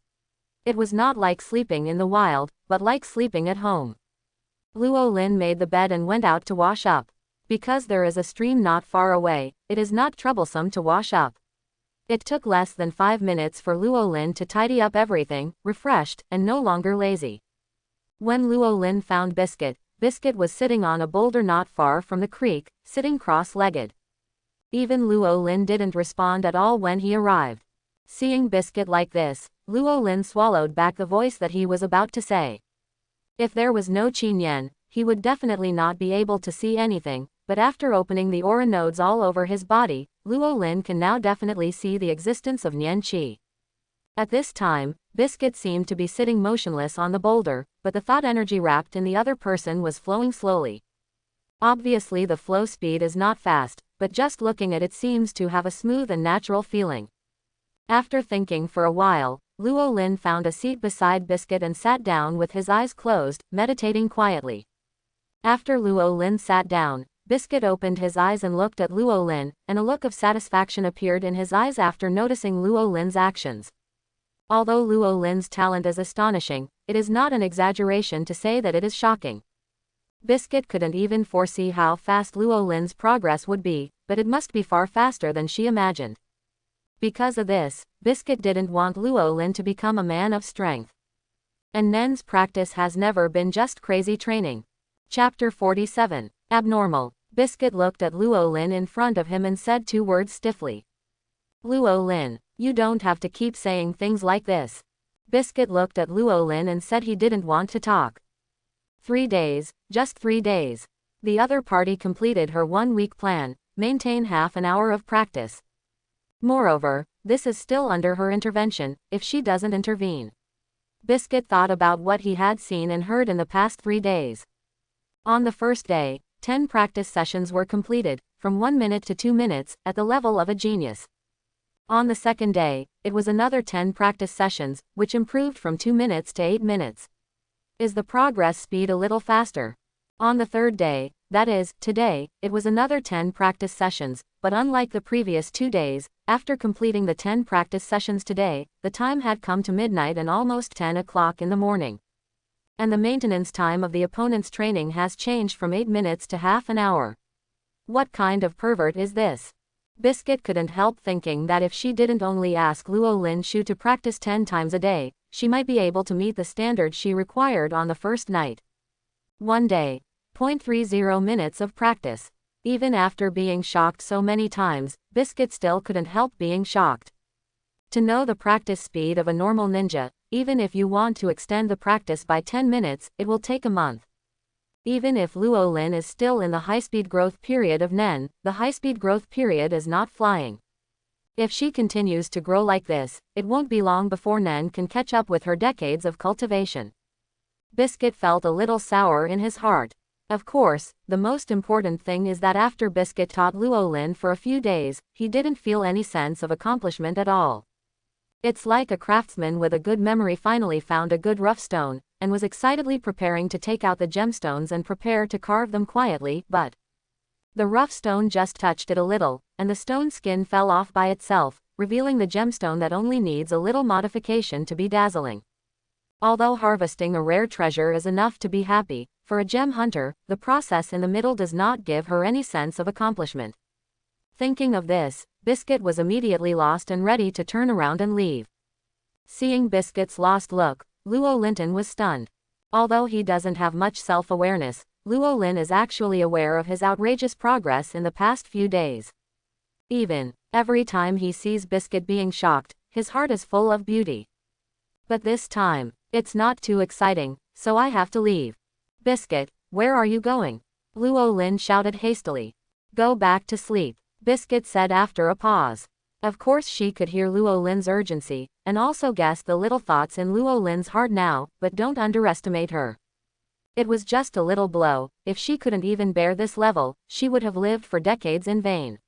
It was not like sleeping in the wild, but like sleeping at home. Luo Lin made the bed and went out to wash up. Because there is a stream not far away, it is not troublesome to wash up. It took less than 5 minutes for Luo Lin to tidy up everything, refreshed, and no longer lazy. When Luo Lin found Biscuit, Biscuit was sitting on a boulder not far from the creek, sitting cross-legged. Even Luo Lin didn't respond at all when he arrived. Seeing Biscuit like this, Luo Lin swallowed back the voice that he was about to say. If there was no Qi Nian, he would definitely not be able to see anything, but after opening the aura nodes all over his body, Luo Lin can now definitely see the existence of Nian Qi. At this time, Biscuit seemed to be sitting motionless on the boulder, but the thought energy wrapped in the other person was flowing slowly. Obviously the flow speed is not fast, but just looking at it seems to have a smooth and natural feeling. After thinking for a while, Luo Lin found a seat beside Biscuit and sat down with his eyes closed, meditating quietly. After Luo Lin sat down, Biscuit opened his eyes and looked at Luo Lin, and a look of satisfaction appeared in his eyes after noticing Luo Lin's actions. Although Luo Lin's talent is astonishing, it is not an exaggeration to say that it is shocking. Biscuit couldn't even foresee how fast Luo Lin's progress would be, but it must be far faster than she imagined. Because of this, Biscuit didn't want Luo Lin to become a man of strength. And Nen's practice has never been just crazy training. Chapter 47. Abnormal. Biscuit looked at Luo Lin in front of him and said 2 words stiffly. Luo Lin, you don't have to keep saying things like this. Biscuit looked at Luo Lin and said he didn't want to talk. 3 days, just 3 days. The other party completed her 1-week plan, maintain half an hour of practice. Moreover, this is still under her intervention, if she doesn't intervene. Biscuit thought about what he had seen and heard in the past 3 days. On the first day, 10 practice sessions were completed, from 1 minute to 2 minutes, at the level of a genius. On the second day, it was another 10 practice sessions, which improved from 2 minutes to 8 minutes. Is the progress speed a little faster? On the third day, that is, today, it was another 10 practice sessions, but unlike the previous 2 days, after completing the 10 practice sessions today, the time had come to midnight and almost 10 o'clock in the morning. And the maintenance time of the opponent's training has changed from 8 minutes to half an hour. What kind of pervert is this? Biscuit couldn't help thinking that if she didn't only ask Luo Lin Shu to practice 10 times a day, she might be able to meet the standard she required on the first night. One day. 0.30 minutes of practice. Even after being shocked so many times, Biscuit still couldn't help being shocked. To know the practice speed of a normal ninja, even if you want to extend the practice by 10 minutes, it will take a month. Even if Luo Lin is still in the high-speed growth period of Nen, the high-speed growth period is not flying. If she continues to grow like this, it won't be long before Nen can catch up with her decades of cultivation. Biscuit felt a little sour in his heart. Of course, the most important thing is that after Biscuit taught Luo Lin for a few days, he didn't feel any sense of accomplishment at all. It's like a craftsman with a good memory finally found a good rough stone, and was excitedly preparing to take out the gemstones and prepare to carve them quietly, but the rough stone just touched it a little, and the stone skin fell off by itself, revealing the gemstone that only needs a little modification to be dazzling. Although harvesting a rare treasure is enough to be happy, for a gem hunter, the process in the middle does not give her any sense of accomplishment. Thinking of this, Biscuit was immediately lost and ready to turn around and leave. Seeing Biscuit's lost look, Luo Linton was stunned. Although he doesn't have much self-awareness, Luo Lin is actually aware of his outrageous progress in the past few days. Every time he sees Biscuit being shocked, his heart is full of beauty. But this time, it's not too exciting, so I have to leave. Biscuit, where are you going? Luo Lin shouted hastily. Go back to sleep, Biscuit said after a pause. Of course she could hear Luo Lin's urgency, and also guess the little thoughts in Luo Lin's heart now, but don't underestimate her. It was just a little blow. If she couldn't even bear this level, she would have lived for decades in vain.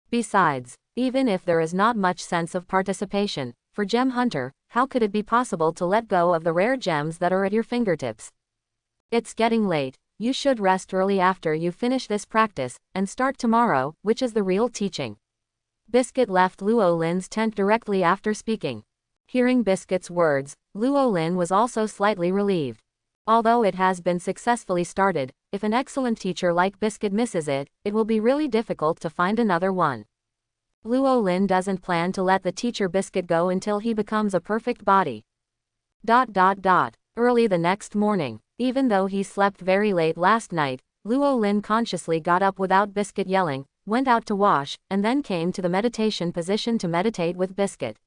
Besides, even if there is not much sense of participation, for Gem Hunter, how could it be possible to let go of the rare gems that are at your fingertips? It's getting late, you should rest early after you finish this practice, and start tomorrow, which is the real teaching. Biscuit left Luo Lin's tent directly after speaking. Hearing Biscuit's words, Luo Lin was also slightly relieved. Although it has been successfully started, if an excellent teacher like Biscuit misses it, it will be really difficult to find another one. Luo Lin doesn't plan to let the teacher Biscuit go until he becomes a perfect body. Early the next morning, even though he slept very late last night, Luo Lin consciously got up without Biscuit yelling, went out to wash, and then came to the meditation position to meditate with Biscuit.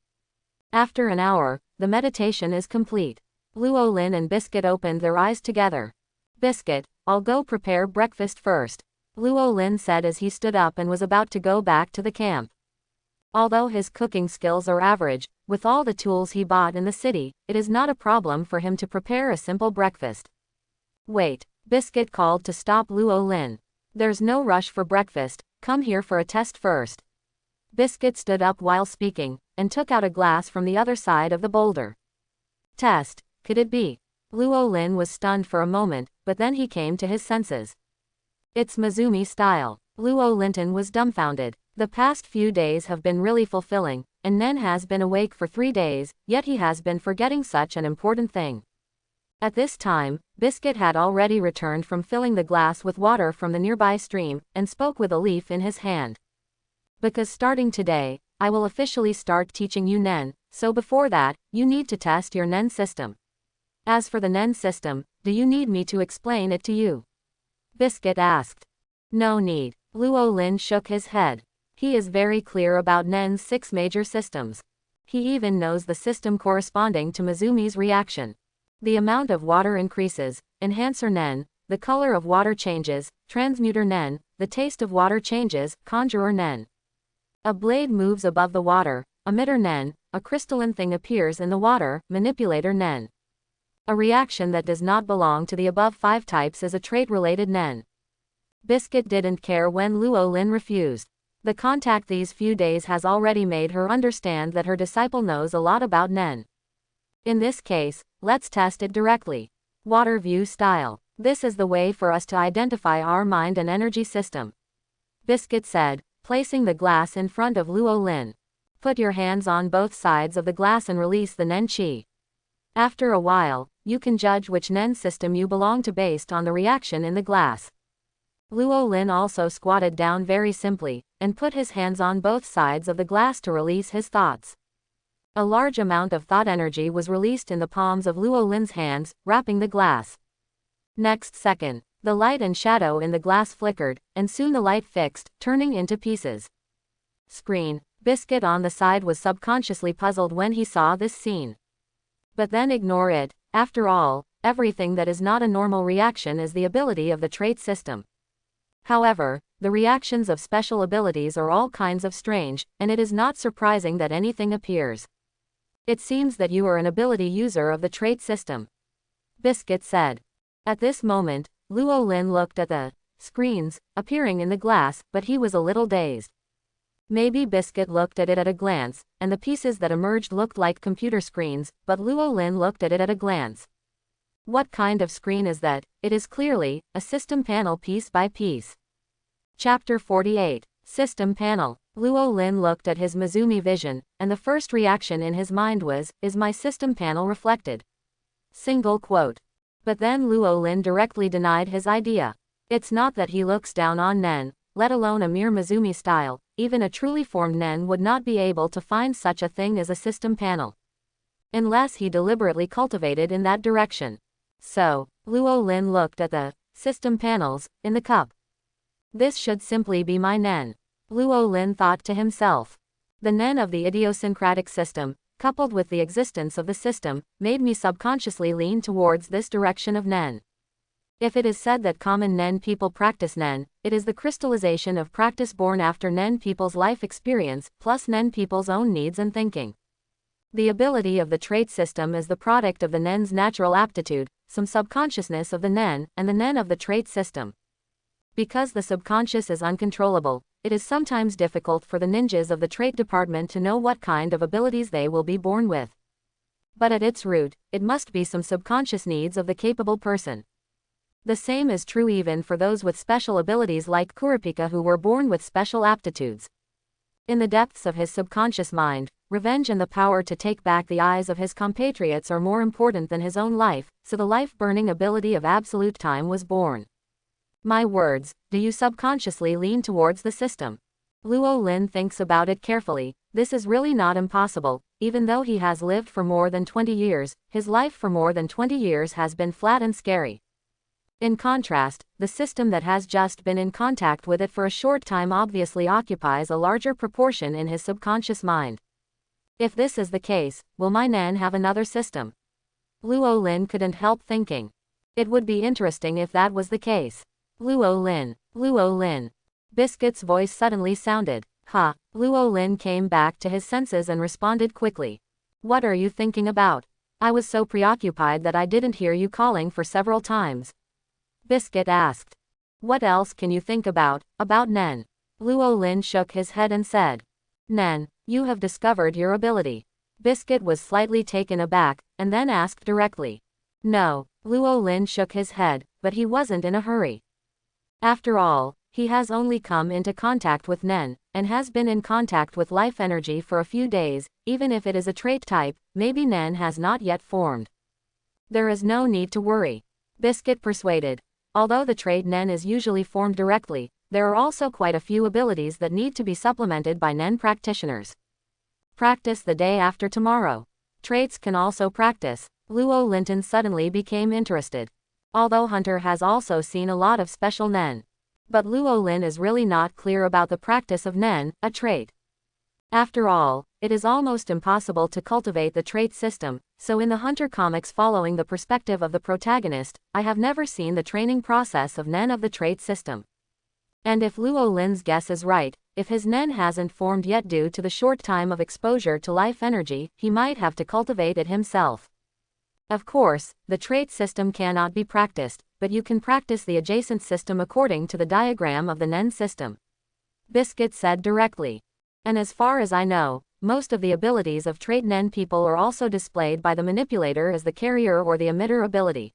After an hour, the meditation is complete. Luo Lin and Biscuit opened their eyes together. Biscuit, I'll go prepare breakfast first, Luo Lin said as he stood up and was about to go back to the camp. Although his cooking skills are average, with all the tools he bought in the city, it is not a problem for him to prepare a simple breakfast. Wait, Biscuit called to stop Luo Lin. There's no rush for breakfast, come here for a test first. Biscuit stood up while speaking, and took out a glass from the other side of the boulder. Test, could it be? Luo Lin was stunned for a moment, but then he came to his senses. It's Mizumi style. Luo Linton was dumbfounded. The past few days have been really fulfilling, and Nen has been awake for 3 days, yet he has been forgetting such an important thing. At this time, Biscuit had already returned from filling the glass with water from the nearby stream, and spoke with a leaf in his hand. Because starting today, I will officially start teaching you Nen, so before that, you need to test your Nen system. As for the Nen system, do you need me to explain it to you? Biscuit asked. No need. Luo Lin shook his head. He is very clear about Nen's 6 major systems. He even knows the system corresponding to Mizumi's reaction. The amount of water increases, Enhancer Nen, the color of water changes, Transmuter Nen, the taste of water changes, Conjurer Nen. A blade moves above the water, Emitter Nen, a crystalline thing appears in the water, Manipulator Nen. A reaction that does not belong to the above 5 types is a trait-related Nen. Biscuit didn't care when Luo Lin refused. The contact these few days has already made her understand that her disciple knows a lot about Nen. In this case, let's test it directly. Water view style. This is the way for us to identify our mind and energy system. Biscuit said, placing the glass in front of Luo Lin. Put your hands on both sides of the glass and release the Nen Qi. After a while, you can judge which Nen system you belong to based on the reaction in the glass. Luo Lin also squatted down very simply, and put his hands on both sides of the glass to release his thoughts. A large amount of thought energy was released in the palms of Luo Lin's hands, wrapping the glass. Next second, the light and shadow in the glass flickered, and soon the light fixed, turning into pieces. Screen. Biscuit on the side was subconsciously puzzled when he saw this scene. But then ignore it. After all, everything that is not a normal reaction is the ability of the trait system. However, the reactions of special abilities are all kinds of strange, and it is not surprising that anything appears. It seems that you are an ability user of the trait system. Biscuit said. At this moment, Luo Lin looked at the screens appearing in the glass, but he was a little dazed. Maybe Biscuit looked at it at a glance, and the pieces that emerged looked like computer screens, but Luo Lin looked at it at a glance. What kind of screen is that? It is clearly a system panel piece by piece. Chapter 48. System Panel. Luo Lin looked at his Mizumi vision, and the first reaction in his mind was, "Is my system panel reflected?" Single quote. But then Luo Lin directly denied his idea. It's not that he looks down on Nen, let alone a mere Mizumi style. Even a truly formed Nen would not be able to find such a thing as a system panel, unless he deliberately cultivated in that direction. So, Luo Lin looked at the system panels in the cup. This should simply be my Nen. Luo Lin thought to himself. The Nen of the idiosyncratic system, coupled with the existence of the system, made me subconsciously lean towards this direction of Nen. If it is said that common Nen people practice Nen, it is the crystallization of practice born after Nen people's life experience, plus Nen people's own needs and thinking. The ability of the trait system is the product of the Nen's natural aptitude, some subconsciousness of the Nen, and the Nen of the trait system. Because the subconscious is uncontrollable, it is sometimes difficult for the ninjas of the trait department to know what kind of abilities they will be born with. But at its root, it must be some subconscious needs of the capable person. The same is true even for those with special abilities like Kurapika who were born with special aptitudes. In the depths of his subconscious mind, revenge and the power to take back the eyes of his compatriots are more important than his own life, so the life-burning ability of absolute time was born. My words, do you subconsciously lean towards the system? Luo Lin thinks about it carefully. This is really not impossible. Even though he has lived for more than 20 years, his life for more than 20 years has been flat and scary. In contrast, the system that has just been in contact with it for a short time obviously occupies a larger proportion in his subconscious mind. If this is the case, will my Nen have another system? Luo Lin couldn't help thinking. It would be interesting if that was the case. Luo Lin. Luo Lin. Biscuit's voice suddenly sounded. Ha! Luo Lin came back to his senses and responded quickly. What are you thinking about? I was so preoccupied that I didn't hear you calling for several times. Biscuit asked. What else can you think about Nen? Luo Lin shook his head and said. Nen, you have discovered your ability. Biscuit was slightly taken aback, and then asked directly. No, Luo Lin shook his head, but he wasn't in a hurry. After all, he has only come into contact with Nen, and has been in contact with life energy for a few days. Even if it is a trait type, maybe Nen has not yet formed. There is no need to worry. Biscuit persuaded. Although the trait Nen is usually formed directly, there are also quite a few abilities that need to be supplemented by Nen practitioners. Practice the day after tomorrow. Traits can also practice. Luo Linton suddenly became interested. Although Hunter has also seen a lot of special Nen. But Luo Lin is really not clear about the practice of Nen, a trait. After all, it is almost impossible to cultivate the trait system, so in the Hunter comics following the perspective of the protagonist, I have never seen the training process of Nen of the trait system. And if Luo Lin's guess is right, if his Nen hasn't formed yet due to the short time of exposure to life energy, he might have to cultivate it himself. Of course, the trait system cannot be practiced, but you can practice the adjacent system according to the diagram of the Nen system. Biscuit said directly. And as far as I know, most of the abilities of trait Nen people are also displayed by the manipulator as the carrier or the emitter ability.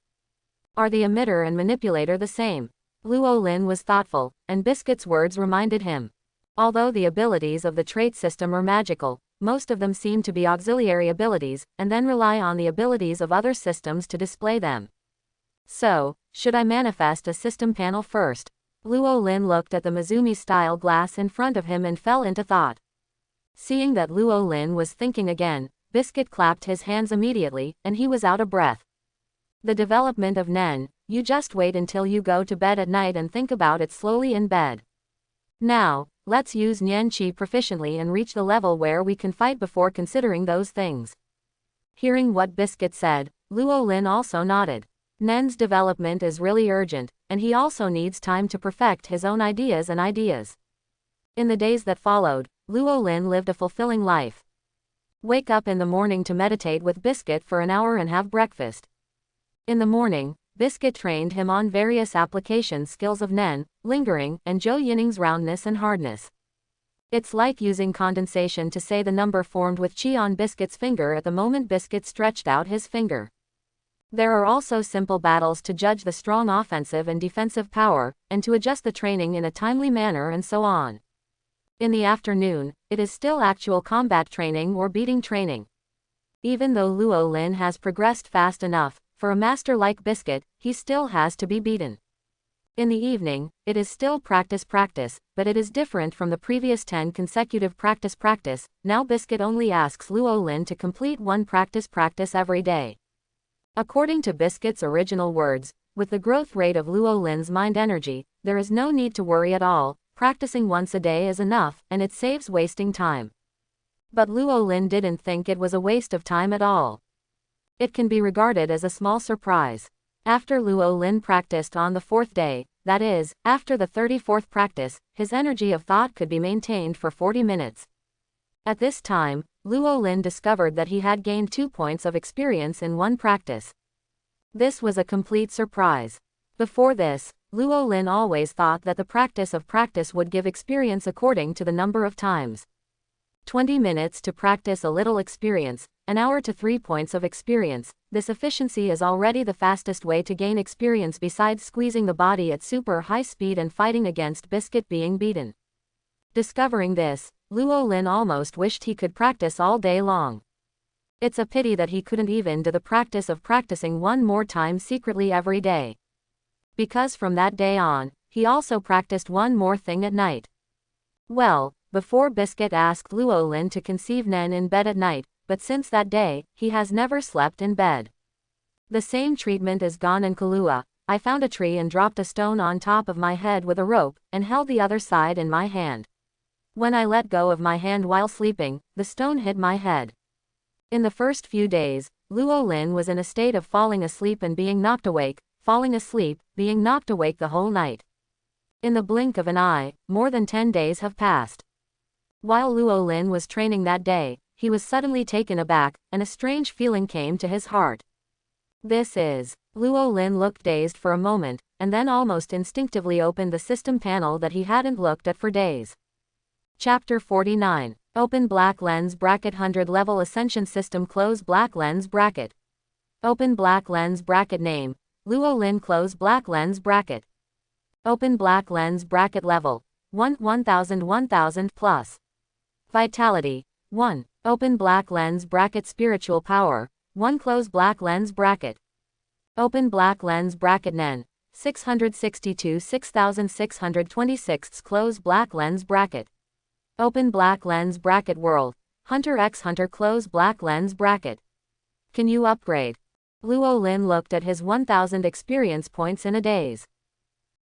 Are the emitter and manipulator the same? Luo Lin was thoughtful, and Biscuit's words reminded him. Although the abilities of the trait system are magical, most of them seem to be auxiliary abilities, and then rely on the abilities of other systems to display them. So, should I manifest a system panel first? Luo Lin looked at the Mizumi-style glass in front of him and fell into thought. Seeing that Luo Lin was thinking again, Biscuit clapped his hands immediately, and he was out of breath. The development of Nen, you just wait until you go to bed at night and think about it slowly in bed. Now, let's use Nian Qi proficiently and reach the level where we can fight before considering those things. Hearing what Biscuit said, Luo Lin also nodded. Nen's development is really urgent, and he also needs time to perfect his own ideas. In the days that followed, Luo Lin lived a fulfilling life. Wake up in the morning to meditate with Biscuit for an hour and have breakfast. In the morning, Biscuit trained him on various application skills of Nen, lingering, and Zhou Yining's roundness and hardness. It's like using condensation to say the number formed with Qi on Biscuit's finger at the moment Biscuit stretched out his finger. There are also simple battles to judge the strong offensive and defensive power, and to adjust the training in a timely manner and so on. In the afternoon, it is still actual combat training or beating training. Even though Luo Lin has progressed fast enough, for a master like Biscuit, he still has to be beaten. In the evening, it is still practice, but it is different from the previous 10 consecutive practice. Now Biscuit only asks Luo Lin to complete one practice every day. According to Biscuit's original words, with the growth rate of Luo Lin's mind energy, there is no need to worry at all, practicing once a day is enough, and it saves wasting time. But Luo Lin didn't think it was a waste of time at all. It can be regarded as a small surprise. After Luo Lin practiced on the 4th day, that is, after the 34th practice, his energy of thought could be maintained for 40 minutes. At this time, Luo Lin discovered that he had gained 2 points of experience in one practice. This was a complete surprise. Before this, Luo Lin always thought that the practice would give experience according to the number of times. 20 minutes to practice a little experience, an hour to 3 points of experience. This efficiency is already the fastest way to gain experience besides squeezing the body at super high speed and fighting against Biscuit being beaten. Discovering this, Luo Lin almost wished he could practice all day long. It's a pity that he couldn't even do the practice of practicing one more time secretly every day. Because from that day on, he also practiced one more thing at night. Well, before Biscuit asked Luo Lin to conceive Nen in bed at night, but since that day, he has never slept in bed. The same treatment as Gon and Kahlua. I found a tree and dropped a stone on top of my head with a rope, and held the other side in my hand. When I let go of my hand while sleeping, the stone hit my head. In the first few days, Luo Lin was in a state of falling asleep and being knocked awake, falling asleep, being knocked awake the whole night. In the blink of an eye, more than 10 days have passed. While Luo Lin was training that day, he was suddenly taken aback, and a strange feeling came to his heart. Luo Lin looked dazed for a moment, and then almost instinctively opened the system panel that he hadn't looked at for days. Chapter 49. Open black lens bracket 100 level ascension system close black lens bracket. Open black lens bracket name, Luo Lin close black lens bracket. Open black lens bracket level, 1000 plus. Vitality, 1. Open black lens bracket spiritual power, 1 close black lens bracket. Open black lens bracket Nen, 662 6626 close black lens bracket. Open black lens bracket world, Hunter x Hunter close black lens bracket. Can you upgrade? Luo Lin looked at his 1000 experience points in a daze.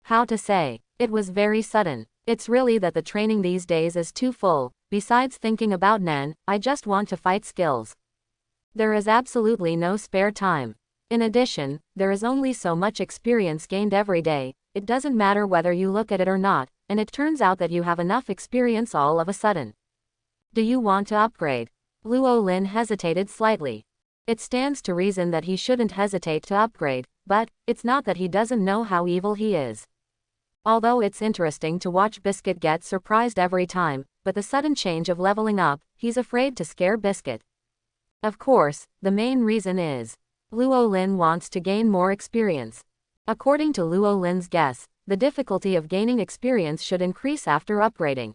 How to say? It was very sudden. It's really that the training these days is too full. Besides thinking about Nen, I just want to fight skills. There is absolutely no spare time. In addition, there is only so much experience gained every day, it doesn't matter whether you look at it or not, and it turns out that you have enough experience all of a sudden. Do you want to upgrade? Luo Lin hesitated slightly. It stands to reason that he shouldn't hesitate to upgrade, but it's not that he doesn't know how evil he is. Although it's interesting to watch Biscuit get surprised every time, but the sudden change of leveling up, he's afraid to scare Biscuit. Of course, the main reason is Luo Lin wants to gain more experience. According to Luo Lin's guess, the difficulty of gaining experience should increase after upgrading.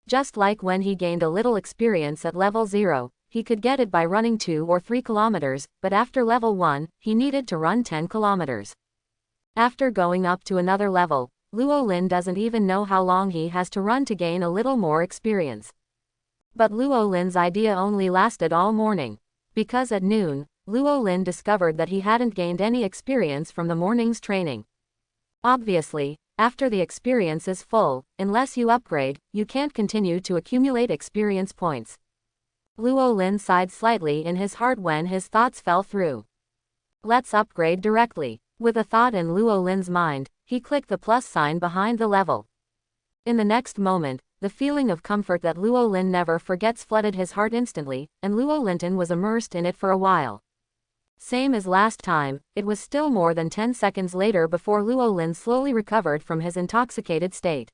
Just like when he gained a little experience at level 0, he could get it by running 2 or 3 kilometers, but after level 1, he needed to run 10 kilometers. After going up to another level, Luo Lin doesn't even know how long he has to run to gain a little more experience. But Luo Lin's idea only lasted all morning. Because at noon, Luo Lin discovered that he hadn't gained any experience from the morning's training. Obviously, after the experience is full, unless you upgrade, you can't continue to accumulate experience points. Luo Lin sighed slightly in his heart when his thoughts fell through. Let's upgrade directly. With a thought in Luo Lin's mind, he clicked the plus sign behind the level. In the next moment, the feeling of comfort that Luo Lin never forgets flooded his heart instantly, and Luo Linton was immersed in it for a while. Same as last time, it was still more than 10 seconds later before Luo Lin slowly recovered from his intoxicated state.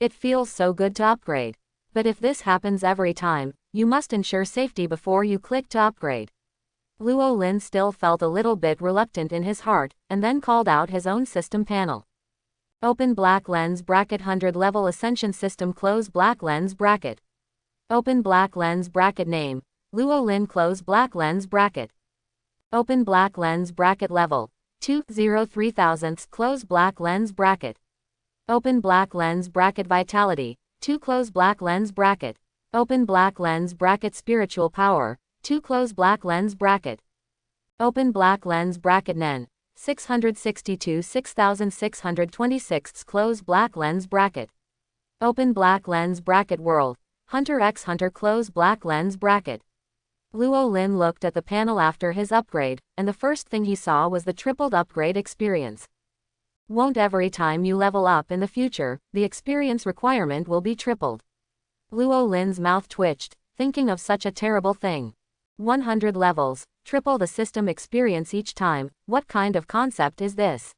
It feels so good to upgrade. But if this happens every time, you must ensure safety before you click to upgrade. Luo Lin still felt a little bit reluctant in his heart, and then called out his own system panel. Open black lens bracket 100 level ascension system close black lens bracket. Open black lens bracket name, Luo Lin close black lens bracket. Open black lens bracket level, 203,000 close black lens bracket. Open black lens bracket vitality, 2 close black lens bracket. Open black lens bracket spiritual power, 2 close black lens bracket. Open black lens bracket nen, 662 6626 close black lens bracket. Open black lens bracket world, Hunter x Hunter close black lens bracket. Luo Lin looked at the panel after his upgrade, and the first thing he saw was the tripled upgrade experience. Won't every time you level up in the future, the experience requirement will be tripled? Luo Lin's mouth twitched, thinking of such a terrible thing. 100 levels, triple the system experience each time, what kind of concept is this?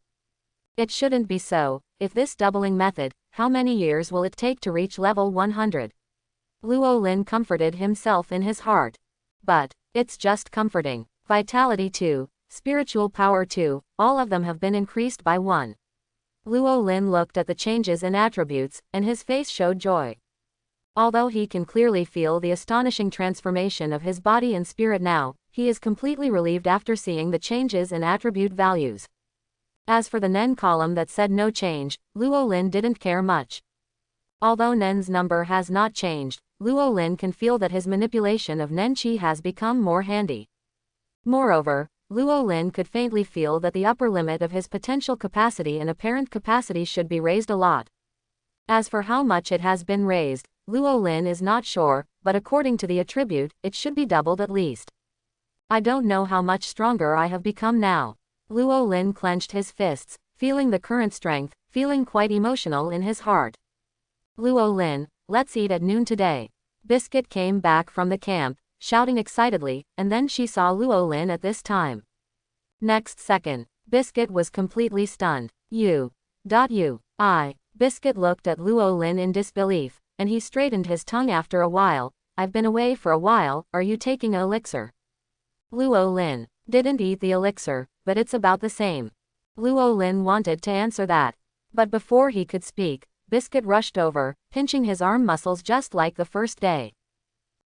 It shouldn't be so. If this doubling method, how many years will it take to reach level 100? Luo Lin comforted himself in his heart. But it's just comforting. Vitality 2, spiritual power 2, all of them have been increased by 1. Luo Lin looked at the changes in attributes, and his face showed joy. Although he can clearly feel the astonishing transformation of his body and spirit now, he is completely relieved after seeing the changes in attribute values. As for the Nen column that said no change, Luo Lin didn't care much. Although Nen's number has not changed, Luo Lin can feel that his manipulation of Nen Qi has become more handy. Moreover, Luo Lin could faintly feel that the upper limit of his potential capacity and apparent capacity should be raised a lot. As for how much it has been raised, Luo Lin is not sure, but according to the attribute, it should be doubled at least. I don't know how much stronger I have become now. Luo Lin clenched his fists, feeling the current strength, feeling quite emotional in his heart. Luo Lin, let's eat at noon today. Biscuit came back from the camp, shouting excitedly, and then she saw Luo Lin at this time. Next second, Biscuit was completely stunned. Biscuit looked at Luo Lin in disbelief, and he straightened his tongue after a while. I've been away for a while, are you taking an elixir? Luo Lin didn't eat the elixir, but it's about the same. Luo Lin wanted to answer that. But before he could speak, Biscuit rushed over, pinching his arm muscles just like the first day.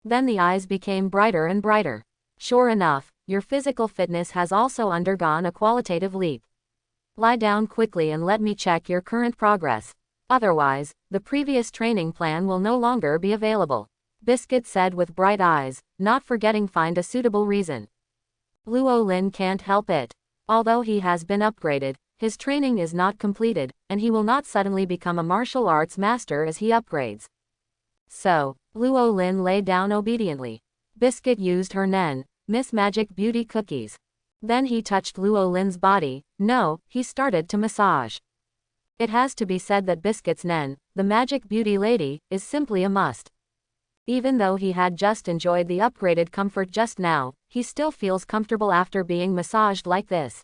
Then the eyes became brighter and brighter. Sure enough, your physical fitness has also undergone a qualitative leap. Lie down quickly and let me check your current progress. Otherwise, the previous training plan will no longer be available. Biscuit said with bright eyes, not forgetting find a suitable reason. Luo Lin can't help it. Although he has been upgraded, his training is not completed, and he will not suddenly become a martial arts master as he upgrades. So, Luo Lin lay down obediently. Biscuit used her Nen, Miss Magic Beauty cookies. Then he touched Luo Lin's body. No, he started to massage. It has to be said that Biscuit's Nen, the Magic Beauty Lady, is simply a must. Even though he had just enjoyed the upgraded comfort just now, he still feels comfortable after being massaged like this.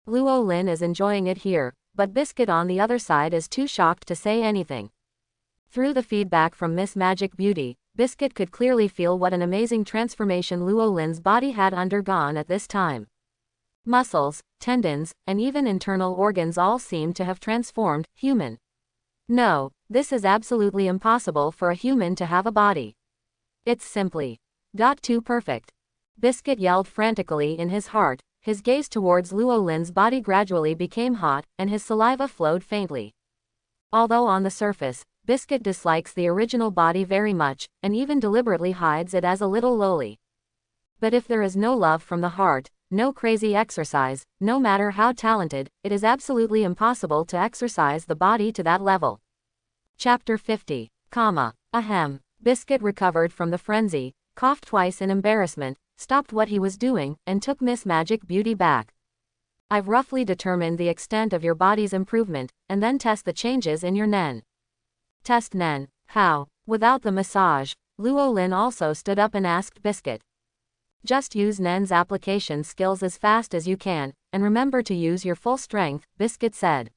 Luo Lin is enjoying it here, but Biscuit on the other side is too shocked to say anything. Through the feedback from Miss Magic Beauty, Biscuit could clearly feel what an amazing transformation Luo Lin's body had undergone at this time. Muscles, tendons, and even internal organs all seemed to have transformed. Human. No, this is absolutely impossible for a human to have a body. It's simply too perfect. Biscuit yelled frantically in his heart. His gaze towards Luo Lin's body gradually became hot, and his saliva flowed faintly. Although on the surface, Biscuit dislikes the original body very much, and even deliberately hides it as a little lowly. But if there is no love from the heart, no crazy exercise, no matter how talented, it is absolutely impossible to exercise the body to that level. Chapter 50. Ahem. Biscuit recovered from the frenzy, coughed twice in embarrassment, stopped what he was doing, and took Miss Magic Beauty back. I've roughly determined the extent of your body's improvement, and then test the changes in your nen. Test nen. How? Without the massage, Luo Lin also stood up and asked Biscuit. Just use nen's application skills as fast as you can, and remember to use your full strength, Biscuit said.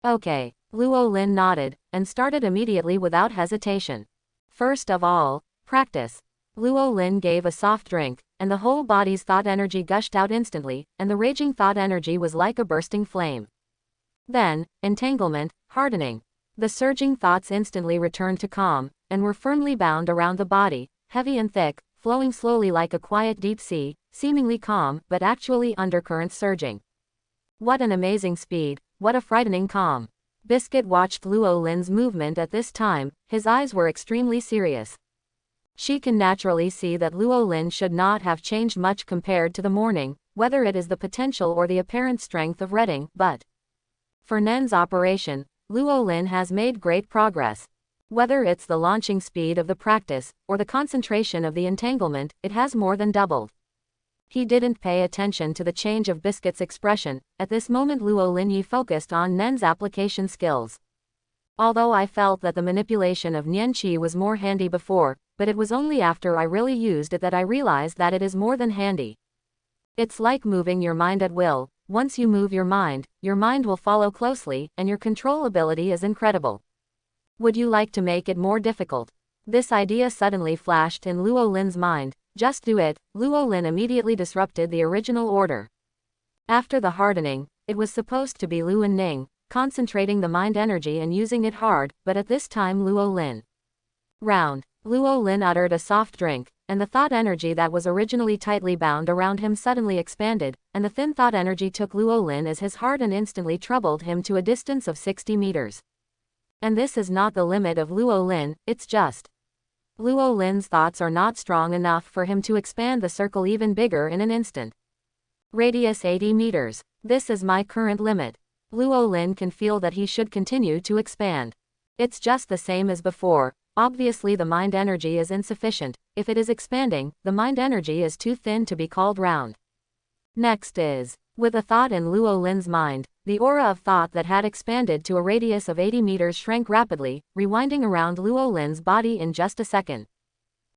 Okay. Luo Lin nodded, and started immediately without hesitation. First of all, practice. Luo Lin gave a soft drink, and the whole body's thought energy gushed out instantly, and the raging thought energy was like a bursting flame. Then, entanglement, hardening. The surging thoughts instantly returned to calm, and were firmly bound around the body, heavy and thick, flowing slowly like a quiet deep sea, seemingly calm, but actually undercurrents surging. What an amazing speed, what a frightening calm. Biscuit watched Luo Lin's movement at this time, his eyes were extremely serious. She can naturally see that Luo Lin should not have changed much compared to the morning, whether it is the potential or the apparent strength of reading, but for nen's operation, Luo Lin has made great progress. Whether it's the launching speed of the practice, or the concentration of the entanglement, it has more than doubled. He didn't pay attention to the change of Biscuit's expression. At this moment Luo Linyi focused on nen's application skills. Although I felt that the manipulation of Nian Qi was more handy before, but it was only after I really used it that I realized that it is more than handy. It's like moving your mind at will. Once you move your mind will follow closely, and your control ability is incredible. Would you like to make it more difficult? This idea suddenly flashed in Luo Lin's mind. Just do it. Luo Lin immediately disrupted the original order. After the hardening, it was supposed to be Luo Ning, concentrating the mind energy and using it hard, but at this time Luo Lin. Round. Luo Lin uttered a soft drink, and the thought energy that was originally tightly bound around him suddenly expanded, and the thin thought energy took Luo Lin as his heart and instantly troubled him to a distance of 60 meters. And this is not the limit of Luo Lin, it's just Luo Lin's thoughts are not strong enough for him to expand the circle even bigger in an instant. Radius 80 meters. This is my current limit. Luo Lin can feel that he should continue to expand. It's just the same as before. Obviously the mind energy is insufficient. If it is expanding, the mind energy is too thin to be called round. Next is, with a thought in Luo Lin's mind, the aura of thought that had expanded to a radius of 80 meters shrank rapidly, rewinding around Luo Lin's body in just a second.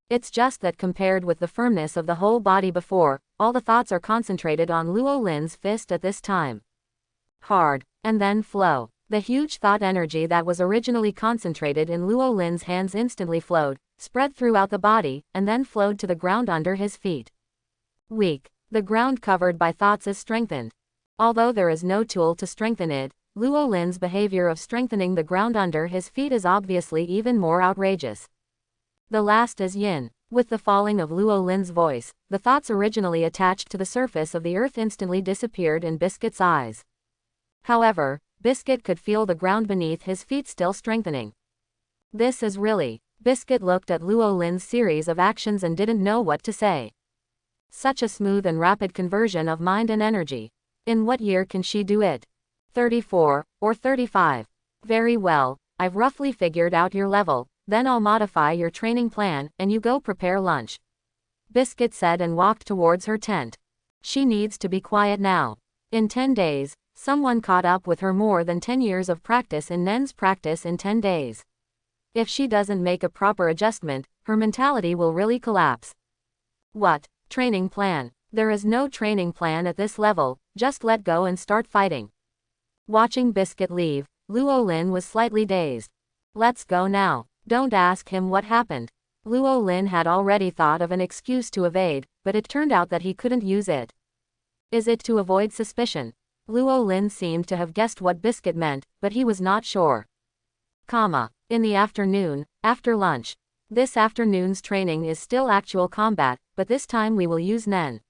It's just that compared with the firmness of the whole body before, all the thoughts are concentrated on Luo Lin's fist at this time. Hard, and then flow. The huge thought energy that was originally concentrated in Luo Lin's hands instantly flowed, spread throughout the body, and then flowed to the ground under his feet. Weak. The ground covered by thoughts is strengthened. Although there is no tool to strengthen it, Luo Lin's behavior of strengthening the ground under his feet is obviously even more outrageous. The last is yin. With the falling of Luo Lin's voice, the thoughts originally attached to the surface of the earth instantly disappeared in Biscuit's eyes. However, Biscuit could feel the ground beneath his feet still strengthening. This is really. Biscuit looked at Luo Lin's series of actions and didn't know what to say. Such a smooth and rapid conversion of mind and energy. In what year can she do it? 34, or 35. Very well, I've roughly figured out your level, then I'll modify your training plan, and you go prepare lunch. Biscuit said and walked towards her tent. She needs to be quiet now. In 10 days, someone caught up with her more than 10 years of practice in nen's practice in 10 days. If she doesn't make a proper adjustment, her mentality will really collapse. What? Training plan? There is no training plan at this level, just let go and start fighting. Watching Biscuit leave, Luo Lin was slightly dazed. Let's go now. Don't ask him what happened. Luo Lin had already thought of an excuse to evade, but it turned out that he couldn't use it. Is it to avoid suspicion? Luo Lin seemed to have guessed what Biscuit meant, but he was not sure. In the afternoon, after lunch. This afternoon's training is still actual combat, but this time we will use Nen.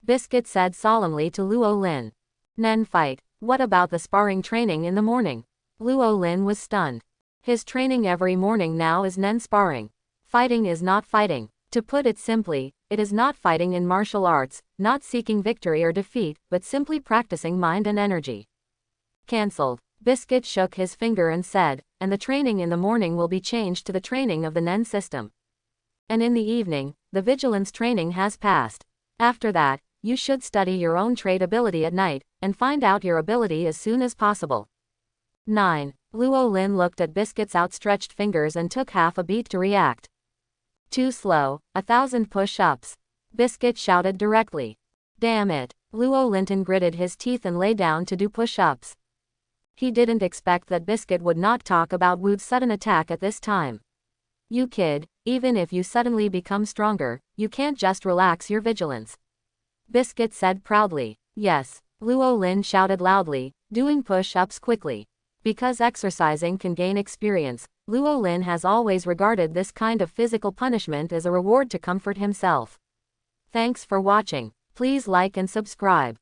Biscuit said solemnly to Luo Lin. Nen fight. What about the sparring training in the morning? Luo Lin was stunned. His training every morning now is Nen sparring. Fighting is not fighting. To put it simply, it is not fighting in martial arts, not seeking victory or defeat, but simply practicing mind and energy. Cancelled. Biscuit shook his finger and said, and the training in the morning will be changed to the training of the Nen system. And in the evening, the vigilance training has passed. After that, you should study your own trade ability at night, and find out your ability as soon as possible. 9. Luo Lin looked at Biscuit's outstretched fingers and took half a beat to react. Too slow, 1,000 push-ups. Biscuit shouted directly. Damn it. Luo Linton gritted his teeth and lay down to do push-ups. He didn't expect that Biscuit would not talk about Wu's sudden attack at this time. You kid, even if you suddenly become stronger, you can't just relax your vigilance. Biscuit said proudly. Yes. Luo Lin shouted loudly, doing push-ups quickly. Because exercising can gain experience, Luo Lin has always regarded this kind of physical punishment as a reward to comfort himself. Thanks for watching. Please like and subscribe.